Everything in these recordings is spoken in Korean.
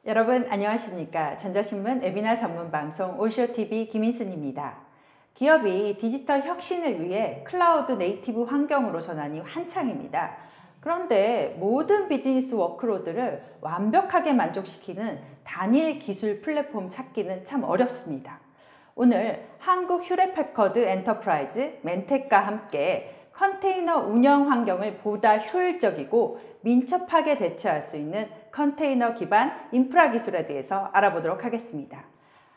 여러분 안녕하십니까? 전자신문 웨비나 전문 방송 올쇼TV 김인순입니다. 기업이 디지털 혁신을 위해 클라우드 네이티브 환경으로 전환이 한창입니다. 그런데 모든 비즈니스 워크로드를 완벽하게 만족시키는 단일 기술 플랫폼 찾기는 참 어렵습니다. 오늘 한국 휴레패커드 엔터프라이즈 멘텍과 함께 컨테이너 운영 환경을 보다 효율적이고 민첩하게 대처할 수 있는 컨테이너 기반 인프라 기술에 대해서 알아보도록 하겠습니다.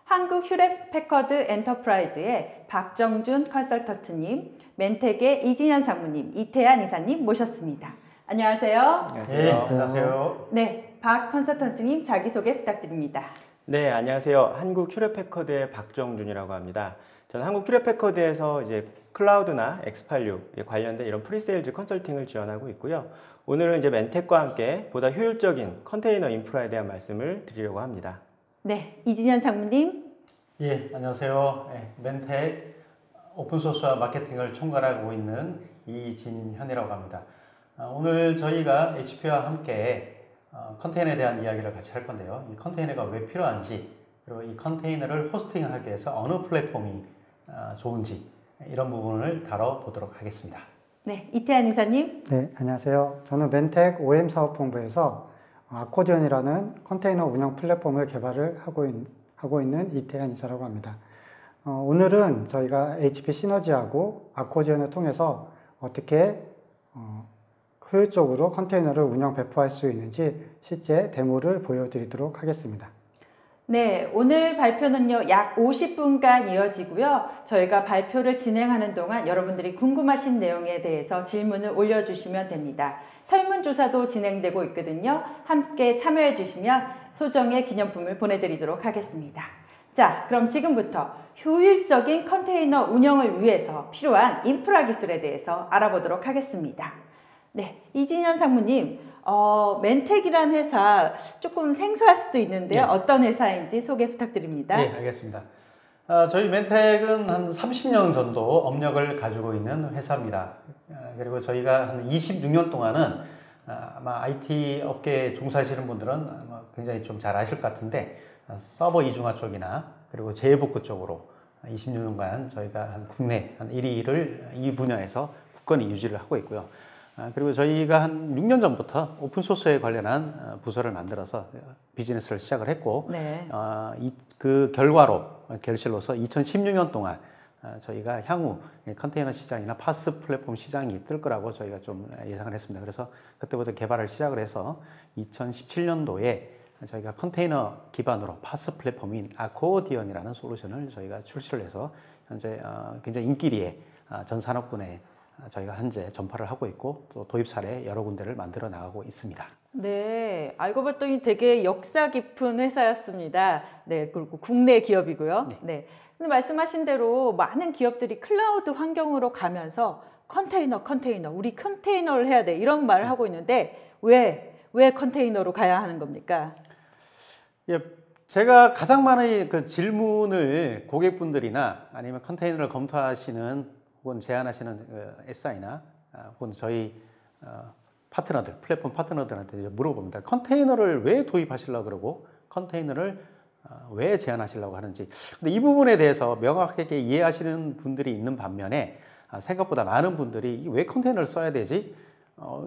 한국 휴레패커드 엔터프라이즈의 박정준 컨설턴트님, 멘텍의 이진현 상무님, 이태한 이사님 모셨습니다. 안녕하세요. 네, 안녕하세요. 네, 박 컨설턴트님 자기소개 부탁드립니다. 네, 안녕하세요. 한국 휴레패커드의 박정준이라고 합니다. 저는 한국 휴레패커드에서 이제 클라우드나 X86 관련된 이런 프리세일즈 컨설팅을 지원하고 있고요. 오늘은 이제 멘텍과 함께 보다 효율적인 컨테이너 인프라에 대한 말씀을 드리려고 합니다. 네, 이진현 상무님. 예, 안녕하세요. 멘텍 오픈소스와 마케팅을 총괄하고 있는 이진현이라고 합니다. 오늘 저희가 HP와 함께 컨테이너에 대한 이야기를 같이 할 건데요. 이 컨테이너가 왜 필요한지, 그리고 이 컨테이너를 호스팅하기 위해서 어느 플랫폼이 좋은지, 이런 부분을 다뤄보도록 하겠습니다. 네, 이태한 이사님. 네, 안녕하세요. 저는 멘텍 OM 사업본부에서 아코디언이라는 컨테이너 운영 플랫폼을 개발을 하고 있는 이태한 이사라고 합니다. 오늘은 저희가 HP 시너지하고 아코디언을 통해서 어떻게 효율적으로 컨테이너를 운영 배포할 수 있는지 실제 데모를 보여드리도록 하겠습니다. 네, 오늘 발표는요, 약 50분간 이어지고요. 저희가 발표를 진행하는 동안 여러분들이 궁금하신 내용에 대해서 질문을 올려주시면 됩니다. 설문조사도 진행되고 있거든요. 함께 참여해 주시면 소정의 기념품을 보내드리도록 하겠습니다. 자, 그럼 지금부터 효율적인 컨테이너 운영을 위해서 필요한 인프라 기술에 대해서 알아보도록 하겠습니다. 네, 이진현 상무님. 멘텍이라는 회사 조금 생소할 수도 있는데요. 네. 어떤 회사인지 소개 부탁드립니다. 네, 알겠습니다. 저희 멘텍은 한 30년 정도 업력을 가지고 있는 회사입니다. 그리고 저희가 한 26년 동안은 아마 IT 업계에 종사하시는 분들은 아마 굉장히 좀 잘 아실 것 같은데 서버 이중화 쪽이나 그리고 재해복구 쪽으로 26년간 저희가 한 국내 한 1위를 이 분야에서 굳건히 유지를 하고 있고요. 그리고 저희가 한 6년 전부터 오픈소스에 관련한 부서를 만들어서 비즈니스를 시작을 했고, 네. 그 결실로서 2016년 동안 저희가 향후 컨테이너 시장이나 파스 플랫폼 시장이 뜰 거라고 저희가 좀 예상을 했습니다. 그래서 그때부터 개발을 시작을 해서 2017년도에 저희가 컨테이너 기반으로 파스 플랫폼인 아코디언이라는 솔루션을 저희가 출시를 해서 현재 굉장히 인기리에 전 산업군에 저희가 현재 전파를 하고 있고 또 도입 사례 여러 군데를 만들어 나가고 있습니다. 네, 알고 봤더니 되게 역사 깊은 회사였습니다. 네, 그리고 국내 기업이고요. 네. 근데 말씀하신 대로 많은 기업들이 클라우드 환경으로 가면서 컨테이너, 우리 컨테이너를 해야 돼 이런 말을 하고 있는데 왜 컨테이너로 가야 하는 겁니까? 예, 제가 가장 많은 그 질문을 고객분들이나 아니면 컨테이너를 검토하시는 혹은 제안하시는 SI나 혹은 저희 파트너들, 플랫폼 파트너들한테 물어봅니다. 컨테이너를 왜 도입하시려고 그러고 컨테이너를 왜 제안하시려고 하는지. 근데 이 부분에 대해서 명확하게 이해하시는 분들이 있는 반면에 생각보다 많은 분들이 왜 컨테이너를 써야 되지?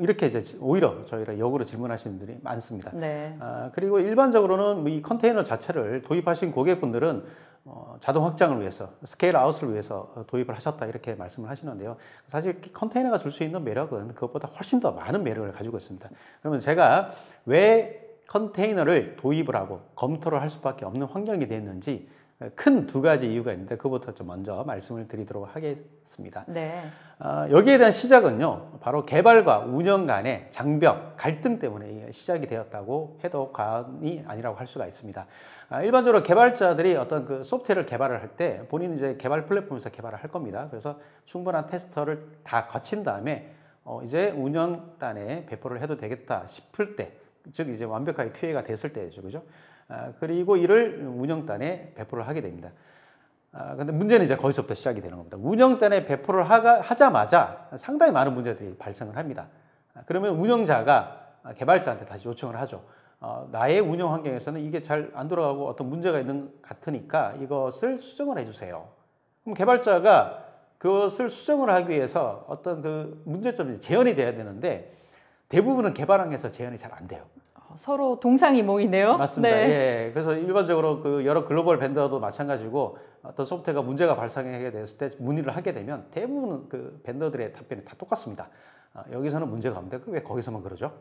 이렇게 이제 오히려 저희를 역으로 질문하시는 분들이 많습니다. 네. 그리고 일반적으로는 이 컨테이너 자체를 도입하신 고객분들은 자동 확장을 위해서, 스케일 아웃을 위해서 도입을 하셨다 이렇게 말씀을 하시는데요. 사실 컨테이너가 줄 수 있는 매력은 그것보다 훨씬 더 많은 매력을 가지고 있습니다. 그러면 제가 왜 컨테이너를 도입을 하고 검토를 할 수밖에 없는 환경이 됐는지 큰 두 가지 이유가 있는데 그것부터 좀 먼저 말씀을 드리도록 하겠습니다. 네. 여기에 대한 시작은요, 바로 개발과 운영 간의 장벽, 갈등 때문에 시작이 되었다고 해도 과언이 아니라고 할 수가 있습니다. 일반적으로 개발자들이 어떤 그 소프트웨어를 개발을 할 때 본인은 이제 개발 플랫폼에서 개발을 할 겁니다. 그래서 충분한 테스터를 다 거친 다음에 이제 운영단에 배포를 해도 되겠다 싶을 때, 즉 이제 완벽하게 QA가 됐을 때죠, 그죠? 그리고 이를 운영단에 배포를 하게 됩니다. 근데 문제는 이제 거기서부터 시작이 되는 겁니다. 운영단에 배포를 하자마자 상당히 많은 문제들이 발생을 합니다. 그러면 운영자가 개발자한테 다시 요청을 하죠. 나의 운영 환경에서는 이게 잘 안 돌아가고 어떤 문제가 있는 것 같으니까 이것을 수정을 해주세요. 그럼 개발자가 그것을 수정을 하기 위해서 어떤 그 문제점이 재현이 돼야 되는데 대부분은 개발항에서 재현이 잘 안 돼요. 서로 동상이몽이네요. 맞습니다. 네. 예. 그래서 일반적으로 그 여러 글로벌 벤더도 마찬가지고 어떤 소프트웨어가 문제가 발생하게 됐을 때 문의를 하게 되면 대부분 그 벤더들의 답변이 다 똑같습니다. 여기서는 문제가 없는데 왜 거기서만 그러죠?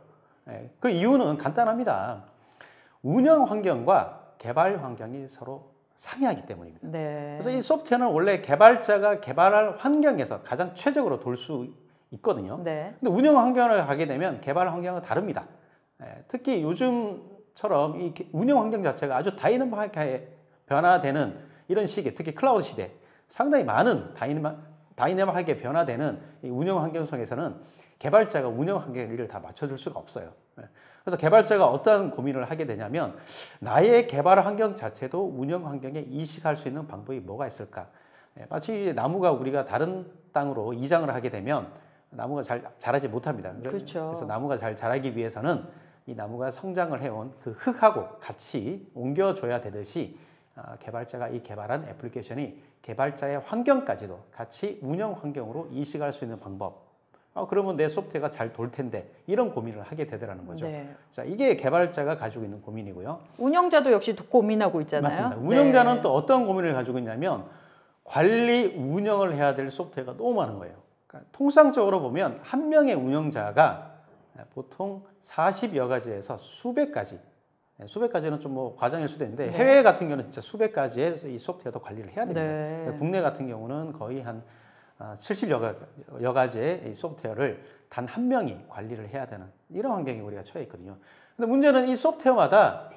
예. 그 이유는 간단합니다. 운영 환경과 개발 환경이 서로 상이하기 때문입니다. 네. 그래서 이 소프트웨어는 원래 개발자가 개발할 환경에서 가장 최적으로 돌 수 있거든요. 네. 근데 운영 환경을 가게 되면 개발 환경은 다릅니다. 특히 요즘처럼 이 운영 환경 자체가 아주 다이내믹하게 변화되는 이런 시기에 특히 클라우드 시대 상당히 많은 다이내믹하게 변화되는 이 운영 환경 속에서는 개발자가 운영 환경의 일을 다 맞춰줄 수가 없어요. 그래서 개발자가 어떤 고민을 하게 되냐면 나의 개발 환경 자체도 운영 환경에 이식할 수 있는 방법이 뭐가 있을까? 마치 나무가 우리가 다른 땅으로 이장을 하게 되면 나무가 잘 자라지 못합니다. 그렇죠. 그래서 나무가 잘 자라기 위해서는 이 나무가 성장을 해온 그 흙하고 같이 옮겨줘야 되듯이 개발자가 이 개발한 애플리케이션이 개발자의 환경까지도 같이 운영 환경으로 이식할 수 있는 방법. 그러면 내 소프트웨어가 잘 돌 텐데 이런 고민을 하게 되더라는 거죠. 네. 자, 이게 개발자가 가지고 있는 고민이고요. 운영자도 역시 고민하고 있잖아요. 맞습니다. 운영자는 네. 또 어떤 고민을 가지고 있냐면 관리 운영을 해야 될 소프트웨어가 너무 많은 거예요. 그러니까 통상적으로 보면 한 명의 운영자가 보통 40여 가지에서 수백 가지, 수백 가지는 좀 뭐 과장일 수도 있는데 네. 해외 같은 경우는 진짜 수백 가지의 이 소프트웨어도 관리를 해야 됩니다. 네. 그러니까 국내 같은 경우는 거의 한 70여 가지의 이 소프트웨어를 단 한 명이 관리를 해야 되는 이런 환경에 우리가 처해 있거든요. 근데 문제는 이 소프트웨어마다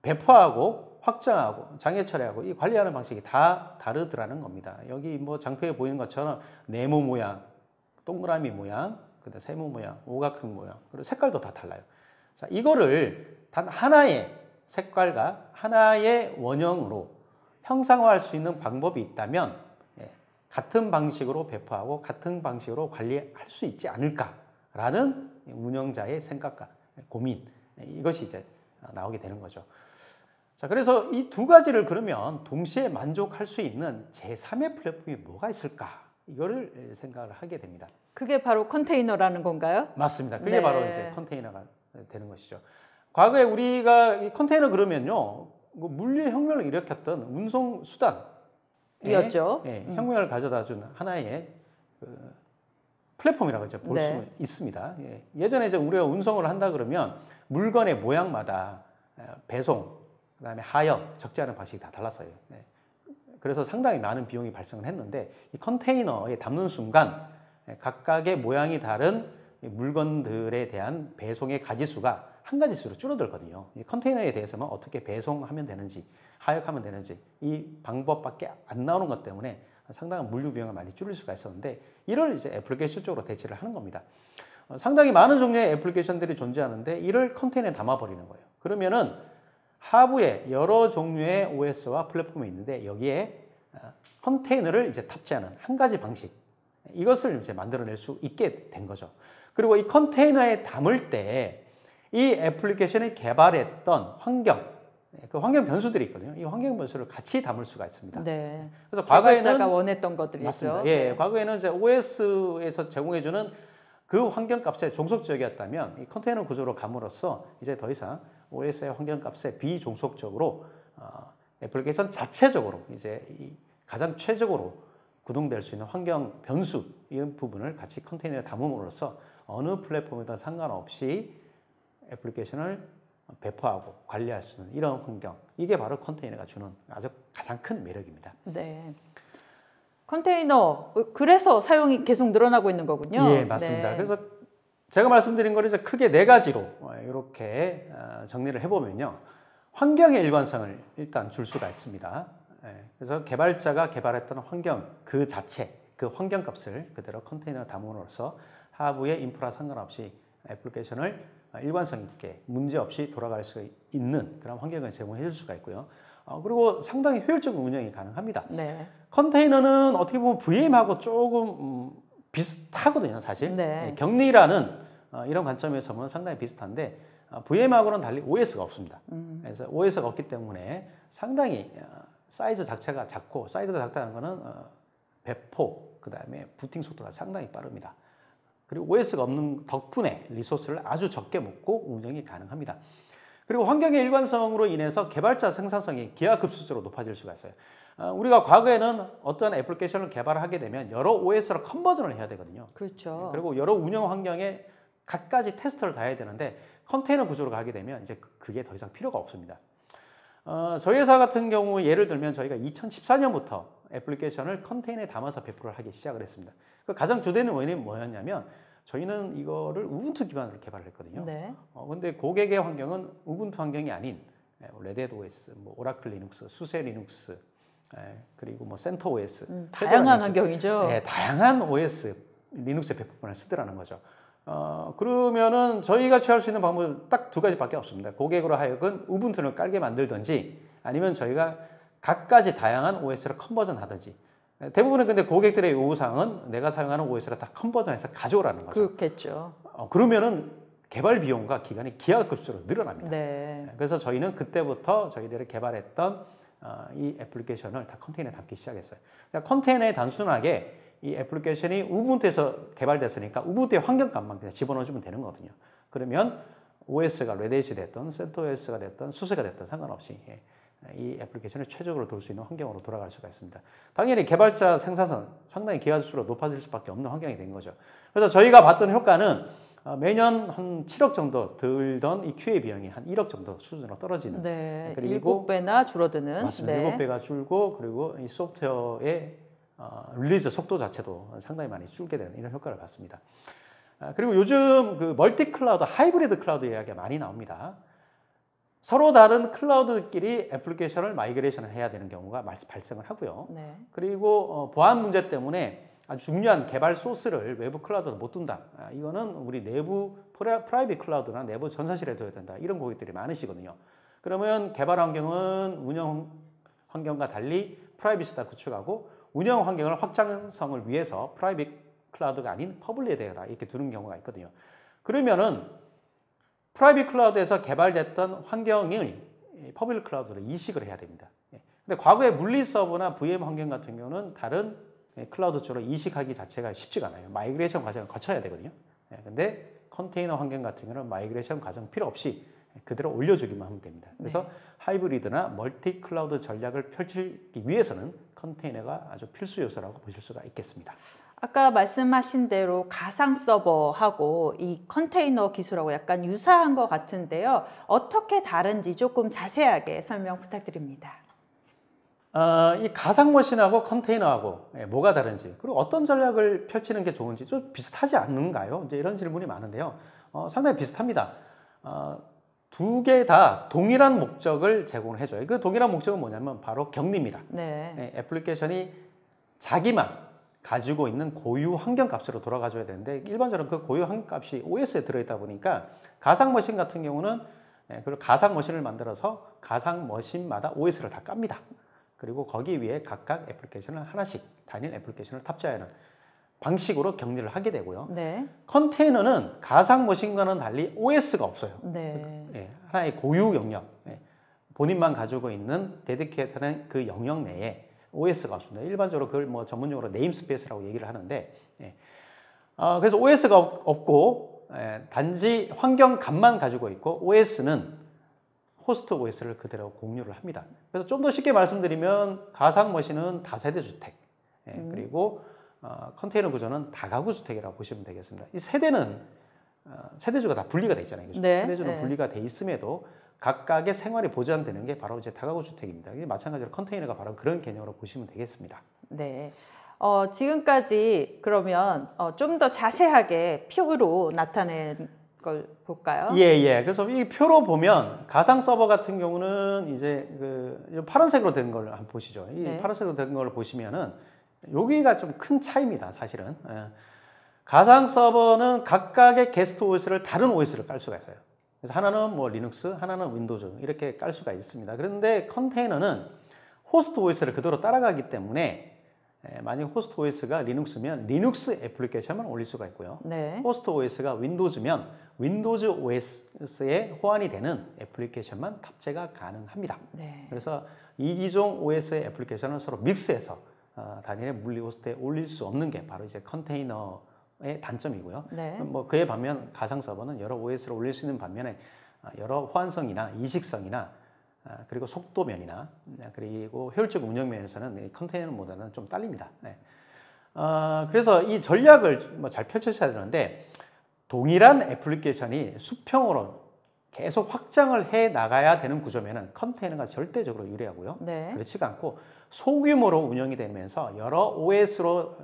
배포하고 확장하고 장애 처리하고 이 관리하는 방식이 다 다르더라는 겁니다. 여기 뭐 장표에 보이는 것처럼 네모 모양, 동그라미 모양, 그다음 세모 모양, 오각형 모양, 그리고 색깔도 다 달라요. 자, 이거를 단 하나의 색깔과 하나의 원형으로 형상화할 수 있는 방법이 있다면 같은 방식으로 배포하고 같은 방식으로 관리할 수 있지 않을까라는 운영자의 생각과 고민, 이것이 이제 나오게 되는 거죠. 자, 그래서 이 두 가지를 그러면 동시에 만족할 수 있는 제3의 플랫폼이 뭐가 있을까? 이거를 생각을 하게 됩니다. 그게 바로 컨테이너라는 건가요? 맞습니다. 그게 네. 바로 이제 컨테이너가 되는 것이죠. 과거에 우리가 이 컨테이너 그러면요, 물리의 혁명을 일으켰던 운송 수단, 이었죠. 혁명을 가져다 준 하나의 플랫폼이라고 이제 볼 수 네. 있습니다. 예전에 이제 우리가 운송을 한다 그러면 물건의 모양마다 배송, 그다음에 하역, 적재하는 방식이 다 달랐어요. 그래서 상당히 많은 비용이 발생을 했는데 이 컨테이너에 담는 순간 각각의 모양이 다른 물건들에 대한 배송의 가지수가 한 가지수로 줄어들거든요. 이 컨테이너에 대해서만 어떻게 배송하면 되는지, 하역하면 되는지 이 방법밖에 안 나오는 것 때문에 상당한 물류 비용을 많이 줄일 수가 있었는데 이를 이제 애플리케이션 쪽으로 대체를 하는 겁니다. 상당히 많은 종류의 애플리케이션들이 존재하는데 이를 컨테이너에 담아버리는 거예요. 그러면은 하부에 여러 종류의 OS와 플랫폼이 있는데 여기에 컨테이너를 이제 탑재하는 한 가지 방식, 이것을 이제 만들어낼 수 있게 된 거죠. 그리고 이 컨테이너에 담을 때 이 애플리케이션이 개발했던 환경, 그 환경 변수들이 있거든요. 이 환경 변수를 같이 담을 수가 있습니다. 네. 그래서 개발자가 과거에는 원했던 것들이죠. 맞습니다. 예, 과거에는 이제 OS에서 제공해주는 그 환경값에 종속적이었다면 이 컨테이너 구조로 감으로써 이제 더 이상 OS의 환경값에 비종속적으로 애플리케이션 자체적으로 이제 이 가장 최적으로 구동될 수 있는 환경 변수 이런 부분을 같이 컨테이너에 담음으로써 어느 플랫폼이든 상관없이 애플리케이션을 배포하고 관리할 수 있는 이런 환경, 이게 바로 컨테이너가 주는 아주 가장 큰 매력입니다. 네. 컨테이너, 그래서 사용이 계속 늘어나고 있는 거군요. 예, 맞습니다. 네. 그래서 제가 말씀드린 거를 이제 크게 네 가지로 이렇게 정리를 해보면요. 환경의 일관성을 일단 줄 수가 있습니다. 그래서 개발자가 개발했던 환경 그 자체, 그 환경값을 그대로 컨테이너에 담음으로써 하부의 인프라 상관없이 애플리케이션을 일관성 있게 문제없이 돌아갈 수 있는 그런 환경을 제공해 줄 수가 있고요. 그리고 상당히 효율적인 운영이 가능합니다. 네. 컨테이너는 어떻게 보면 VM하고 조금 비슷하거든요, 사실. 네. 격리라는 이런 관점에서 보면 상당히 비슷한데 VM하고는 달리 OS가 없습니다. 그래서 OS가 없기 때문에 상당히 사이즈 자체가 작고, 사이즈가 작다는 거는 배포, 그 다음에 부팅 속도가 상당히 빠릅니다. 그리고 OS가 없는 덕분에 리소스를 아주 적게 먹고 운영이 가능합니다. 그리고 환경의 일관성으로 인해서 개발자 생산성이 기하급수적으로 높아질 수가 있어요. 우리가 과거에는 어떤 애플리케이션을 개발하게 되면 여러 OS로 컨버전을 해야 되거든요. 그렇죠. 그리고 여러 운영 환경에 각가지 테스트를 다 해야 되는데 컨테이너 구조로 가게 되면 이제 그게 더 이상 필요가 없습니다. 저희 회사 같은 경우 예를 들면 저희가 2014년부터 애플리케이션을 컨테이너에 담아서 배포를 하기 시작을 했습니다. 그 가장 주된 원인이 뭐였냐면 저희는 이거를 우분투 기반으로 개발을 했거든요. 네. 근데 고객의 환경은 우분투 환경이 아닌 레드햇 OS, 뭐 오라클 리눅스, 수세 리눅스, 그리고 뭐 센터 OS, 다양한 환경이죠. 네, 다양한 OS 리눅스의 배포권을 쓰더라는 거죠. 그러면은 저희가 취할 수 있는 방법은 딱 두 가지밖에 없습니다. 고객으로 하여금 우분투를 깔게 만들든지 아니면 저희가 각가지 다양한 OS를 컨버전 하든지. 대부분은 근데 고객들의 요구사항은 내가 사용하는 OS를 다 컨버전해서 가져오라는 거죠. 그렇겠죠. 그러면은 개발 비용과 기간이 기하급수로 늘어납니다. 네. 그래서 저희는 그때부터 저희들이 개발했던 이 애플리케이션을 다 컨테이너에 담기 시작했어요. 그러니까 컨테이너에 단순하게 이 애플리케이션이 우분투에서 개발됐으니까 우분투의 환경값만 그냥 집어넣어주면 되는 거거든요. 그러면 OS가 레드햇이 됐든 센토OS가 됐든 수세가 됐든 상관없이 이 애플리케이션을 최적으로 돌 수 있는 환경으로 돌아갈 수가 있습니다. 당연히 개발자 생산성 상당히 기하급수로 높아질 수밖에 없는 환경이 된 거죠. 그래서 저희가 봤던 효과는 매년 한 7억 정도 들던 이 QA 비용이 한 1억 정도 수준으로 떨어지는. 네. 그리고 7배나 줄어드는. 맞습니다. 네. 7배가 줄고 그리고 이 소프트웨어의 릴리즈 속도 자체도 상당히 많이 줄게 되는 이런 효과를 봤습니다. 그리고 요즘 그 멀티 클라우드, 하이브리드 클라우드 이야기가 많이 나옵니다. 서로 다른 클라우드끼리 애플리케이션을 마이그레이션을 해야 되는 경우가 발생을 하고요. 네. 그리고 보안 문제 때문에 아주 중요한 개발 소스를 외부 클라우드로 못 둔다. 이거는 우리 내부 프라이빗 클라우드나 내부 전산실에 둬야 된다. 이런 고객들이 많으시거든요. 그러면 개발 환경은 운영 환경과 달리 프라이빗에다 구축하고 운영 환경을 확장성을 위해서 프라이빗 클라우드가 아닌 퍼블릭에다가 이렇게 두는 경우가 있거든요. 그러면은 프라이빗 클라우드에서 개발됐던 환경을 퍼블릭 클라우드로 이식을 해야 됩니다. 근데 과거에 물리 서버나 VM 환경 같은 경우는 다른 클라우드 쪽으로 이식하기 자체가 쉽지가 않아요. 마이그레이션 과정을 거쳐야 되거든요. 근데 컨테이너 환경 같은 경우는 마이그레이션 과정 필요 없이 그대로 올려주기만 하면 됩니다. 그래서 네. 하이브리드나 멀티 클라우드 전략을 펼치기 위해서는 컨테이너가 아주 필수 요소라고 보실 수가 있겠습니다. 아까 말씀하신 대로 가상 서버하고 이 컨테이너 기술하고 약간 유사한 것 같은데요. 어떻게 다른지 조금 자세하게 설명 부탁드립니다. 이 가상 머신하고 컨테이너하고 뭐가 다른지 그리고 어떤 전략을 펼치는 게 좋은지 좀 비슷하지 않는가요? 이제 이런 질문이 많은데요. 상당히 비슷합니다. 두 개 다 동일한 목적을 제공을 해줘요. 그 동일한 목적은 뭐냐면 바로 격리입니다. 네. 애플리케이션이 자기만 가지고 있는 고유 환경 값으로 돌아가줘야 되는데 일반적으로 그 고유 환경 값이 OS에 들어있다 보니까 가상 머신 같은 경우는 그리고 가상 머신을 만들어서 가상 머신마다 OS를 다 깝니다. 그리고 거기 위에 각각 애플리케이션을 하나씩 단일 애플리케이션을 탑재하는 방식으로 격리를 하게 되고요. 네. 컨테이너는 가상 머신과는 달리 OS가 없어요. 네. 하나의 고유 영역, 본인만 가지고 있는 데디케이트한 그 영역 내에 OS가 없습니다. 일반적으로 그걸 뭐 전문용어로 네임스페이스라고 얘기를 하는데, 그래서 OS가 없고 단지 환경값만 가지고 있고 OS는 호스트 OS를 그대로 공유를 합니다. 그래서 좀 더 쉽게 말씀드리면 가상 머신은 다세대 주택, 그리고 컨테이너 구조는 다가구 주택이라고 보시면 되겠습니다. 이 세대는 세대주가 다 분리가 돼 있잖아요. 그렇죠? 네, 세대주는 네. 분리가 돼 있음에도 각각의 생활이 보장되는 게 바로 이제 다가구 주택입니다. 이게 마찬가지로 컨테이너가 바로 그런 개념으로 보시면 되겠습니다. 네. 지금까지 그러면 좀 더 자세하게 표로 나타낸 걸 볼까요? 예. 그래서 이 표로 보면 가상 서버 같은 경우는 이제 그 파란색으로 된 걸 한번 보시죠. 이 네. 파란색으로 된 걸 보시면은 여기가 좀 큰 차이입니다. 사실은. 가상 서버는 각각의 게스트 OS를 다른 OS를 깔 수가 있어요. 그래서 하나는 뭐 리눅스, 하나는 윈도우즈 이렇게 깔 수가 있습니다. 그런데 컨테이너는 호스트 OS를 그대로 따라가기 때문에 만약 호스트 OS가 리눅스면 리눅스 애플리케이션만 올릴 수가 있고요. 네. 호스트 OS가 윈도우즈면 윈도우즈 OS에 호환이 되는 애플리케이션만 탑재가 가능합니다. 네. 그래서 이 기종 OS의 애플리케이션은 서로 믹스해서 단일의 물리 호스트에 올릴 수 없는 게 바로 이제 컨테이너의 단점이고요. 네. 뭐 그에 반면 가상 서버는 여러 OS를 올릴 수 있는 반면에 여러 호환성이나 이식성이나 그리고 속도면이나 그리고 효율적 운영 면에서는 컨테이너보다는 좀 딸립니다. 네. 그래서 이 전략을 잘 펼쳐셔야 되는데 동일한 애플리케이션이 수평으로 계속 확장을 해 나가야 되는 구조면은 컨테이너가 절대적으로 유리하고요. 네. 그렇지가 않고 소규모로 운영이 되면서 여러 OS로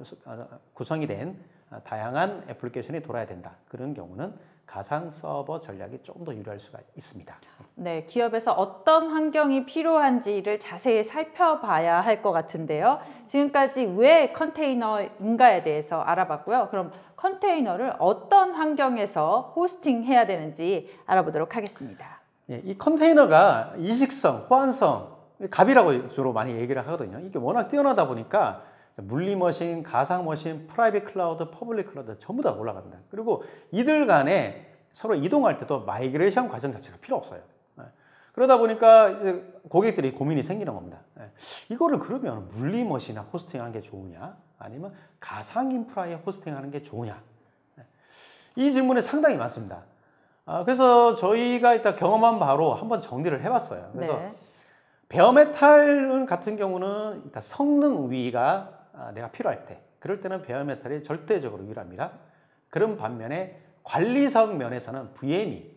구성이 된 다양한 애플리케이션이 돌아야 된다. 그런 경우는 가상 서버 전략이 조금 더 유리할 수가 있습니다. 네, 기업에서 어떤 환경이 필요한지를 자세히 살펴봐야 할 것 같은데요. 지금까지 왜 컨테이너인가에 대해서 알아봤고요. 그럼 컨테이너를 어떤 환경에서 호스팅해야 되는지 알아보도록 하겠습니다. 예, 이 컨테이너가 이식성, 호환성, 갑이라고 주로 많이 얘기를 하거든요. 이게 워낙 뛰어나다 보니까 물리머신, 가상머신, 프라이빗 클라우드, 퍼블릭 클라우드 전부 다 올라갑니다. 그리고 이들 간에 서로 이동할 때도 마이그레이션 과정 자체가 필요 없어요. 그러다 보니까 이제 고객들이 고민이 생기는 겁니다. 이거를 그러면 물리머신에 호스팅하는 게 좋으냐? 아니면 가상 인프라에 호스팅하는 게 좋으냐? 이 질문이 상당히 많습니다. 그래서 저희가 이따 경험한 바로 한번 정리를 해봤어요. 그래서 네. 베어메탈 같은 경우는 일단 성능 우위가 내가 필요할 때 그럴 때는 베어메탈이 절대적으로 유리합니다. 그런 반면에 관리성 면에서는 VM이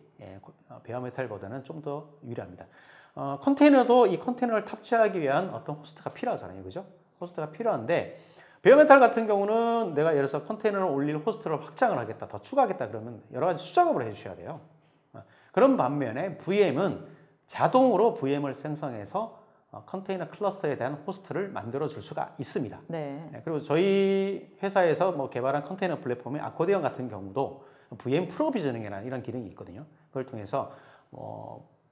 베어메탈보다는 좀 더 유리합니다. 컨테이너도 이 컨테이너를 탑재하기 위한 어떤 호스트가 필요하잖아요. 그죠? 호스트가 필요한데 베어메탈 같은 경우는 내가 예를 들어서 컨테이너를 올릴 호스트를 확장을 하겠다, 더 추가하겠다 그러면 여러 가지 수작업을 해주셔야 돼요. 그런 반면에 VM은 자동으로 VM을 생성해서 컨테이너 클러스터에 대한 호스트를 만들어 줄 수가 있습니다. 네. 그리고 저희 회사에서 뭐 개발한 컨테이너 플랫폼의 아코디언 같은 경우도 VM 프로비저닝이나 이런 기능이 있거든요. 그걸 통해서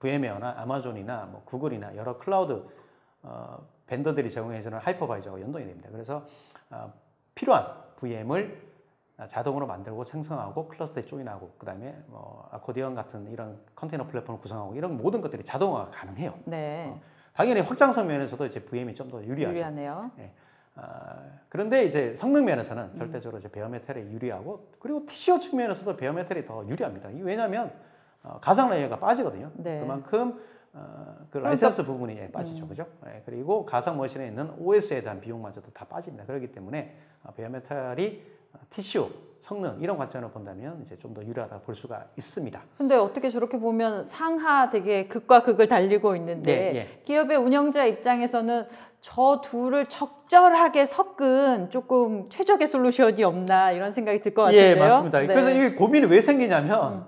VM웨어나 아마존이나 뭐 구글이나 여러 클라우드 벤더들이 제공해주는 하이퍼바이저와 연동이 됩니다. 그래서 필요한 VM을 자동으로 만들고 생성하고 클러스터에 조인하고 그 다음에 아코디언 같은 이런 컨테이너 플랫폼을 구성하고 이런 모든 것들이 자동화가 가능해요. 네. 당연히 확장성 면에서도 이제 VM이 좀 더 유리하죠. 유리하네요. 네. 그런데 이제 성능 면에서는 절대적으로 이제 베어메탈이 유리하고 그리고 TCO 측면에서도 베어메탈이 더 유리합니다. 왜냐하면 가상 레이어가 빠지거든요. 네. 그만큼 그 라이선스 부분이 빠지죠, 그죠? 그리고 가상 머신에 있는 OS에 대한 비용마저도 다 빠집니다. 그렇기 때문에 베어메탈이 TCO, 성능 이런 관점으로 본다면 이제 좀 더 유리하다 볼 수가 있습니다. 근데 어떻게 저렇게 보면 상하 되게 극과 극을 달리고 있는데 네, 기업의 운영자 입장에서는 저 둘을 적절하게 섞은 조금 최적의 솔루션이 없나 이런 생각이 들 것 같은데요. 예, 맞습니다. 네. 그래서 이 고민이 왜 생기냐면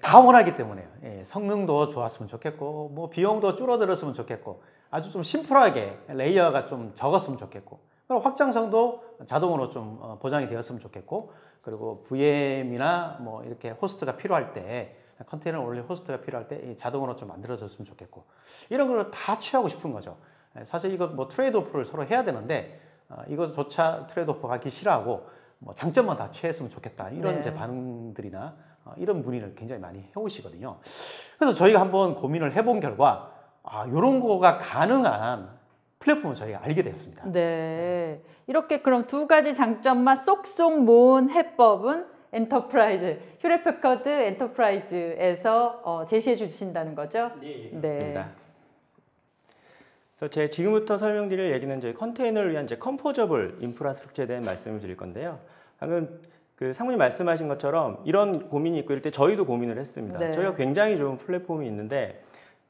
다 원하기 때문에요. 성능도 좋았으면 좋겠고 뭐 비용도 줄어들었으면 좋겠고 아주 좀 심플하게 레이어가 좀 적었으면 좋겠고 그리고 확장성도 자동으로 좀 보장이 되었으면 좋겠고 그리고 VM이나 뭐 이렇게 호스트가 필요할 때 컨테이너를 올릴 호스트가 필요할 때 자동으로 좀 만들어졌으면 좋겠고 이런 걸 다 취하고 싶은 거죠. 사실 이거 뭐 트레이드 오프를 서로 해야 되는데 이것조차 트레이드 오프 가기 싫어하고 뭐 장점만 다 취했으면 좋겠다 이런 네. 이제 반응들이나 이런 문의를 굉장히 많이 해오시거든요. 그래서 저희가 한번 고민을 해본 결과 이런 거가 가능한 플랫폼을 저희가 알게 되었습니다. 네. 이렇게 그럼 두 가지 장점만 쏙쏙 모은 해법은 엔터프라이즈, 휴렛패커드 엔터프라이즈에서 제시해 주신다는 거죠? 네. 네. 그래서 제 지금부터 설명드릴 얘기는 저희 컨테이너를 위한 이제 컴포저블 인프라스트럭처에 대한 말씀을 드릴 건데요. 방금 그 상무님 말씀하신 것처럼 이런 고민이 있고 이럴 때 저희도 고민을 했습니다. 네. 저희가 굉장히 좋은 플랫폼이 있는데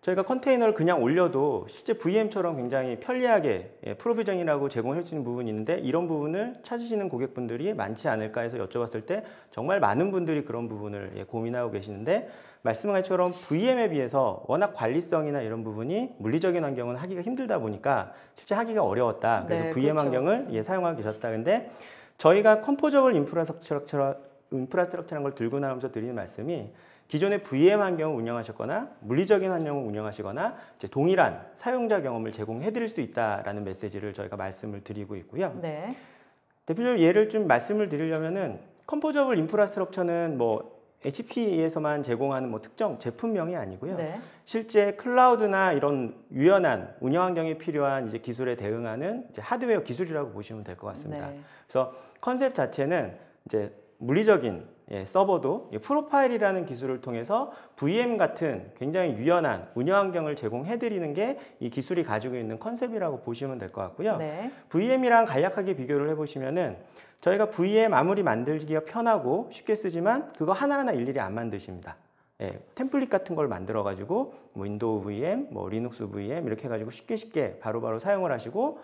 저희가 컨테이너를 그냥 올려도 실제 VM처럼 굉장히 편리하게 프로비전이라고 제공할 수 있는 부분이 있는데 이런 부분을 찾으시는 고객분들이 많지 않을까 해서 여쭤봤을 때 정말 많은 분들이 그런 부분을 고민하고 계시는데 말씀한 것처럼 VM에 비해서 워낙 관리성이나 이런 부분이 물리적인 환경은 하기가 힘들다 보니까 실제 하기가 어려웠다. 그래서 네, VM 그렇죠. 환경을 사용하고 계셨다. 근데 저희가 컴포저블 인프라스트럭처라는 걸 들고 나오면서 드리는 말씀이 기존의 VM 환경을 운영하셨거나 물리적인 환경을 운영하시거나 이제 동일한 사용자 경험을 제공해 드릴 수 있다라는 메시지를 저희가 말씀을 드리고 있고요. 네. 대표적으로 예를 좀 말씀을 드리려면은 컴포저블 인프라스트럭처는 뭐 HP에서만 제공하는 뭐 특정 제품명이 아니고요. 네. 실제 클라우드나 이런 유연한 운영 환경에 필요한 이제 기술에 대응하는 이제 하드웨어 기술이라고 보시면 될 것 같습니다. 네. 그래서 컨셉 자체는 이제 물리적인 서버도 프로파일이라는 기술을 통해서 VM 같은 굉장히 유연한 운영 환경을 제공해 드리는 게 이 기술이 가지고 있는 컨셉이라고 보시면 될 것 같고요. 네. VM이랑 간략하게 비교를 해보시면은 저희가 VM 아무리 만들기가 편하고 쉽게 쓰지만 그거 하나하나 일일이 안 만드십니다. 예, 템플릿 같은 걸 만들어 가지고 뭐 윈도우 VM, 뭐 리눅스 VM 이렇게 해가지고 쉽게 바로바로 사용을 하시고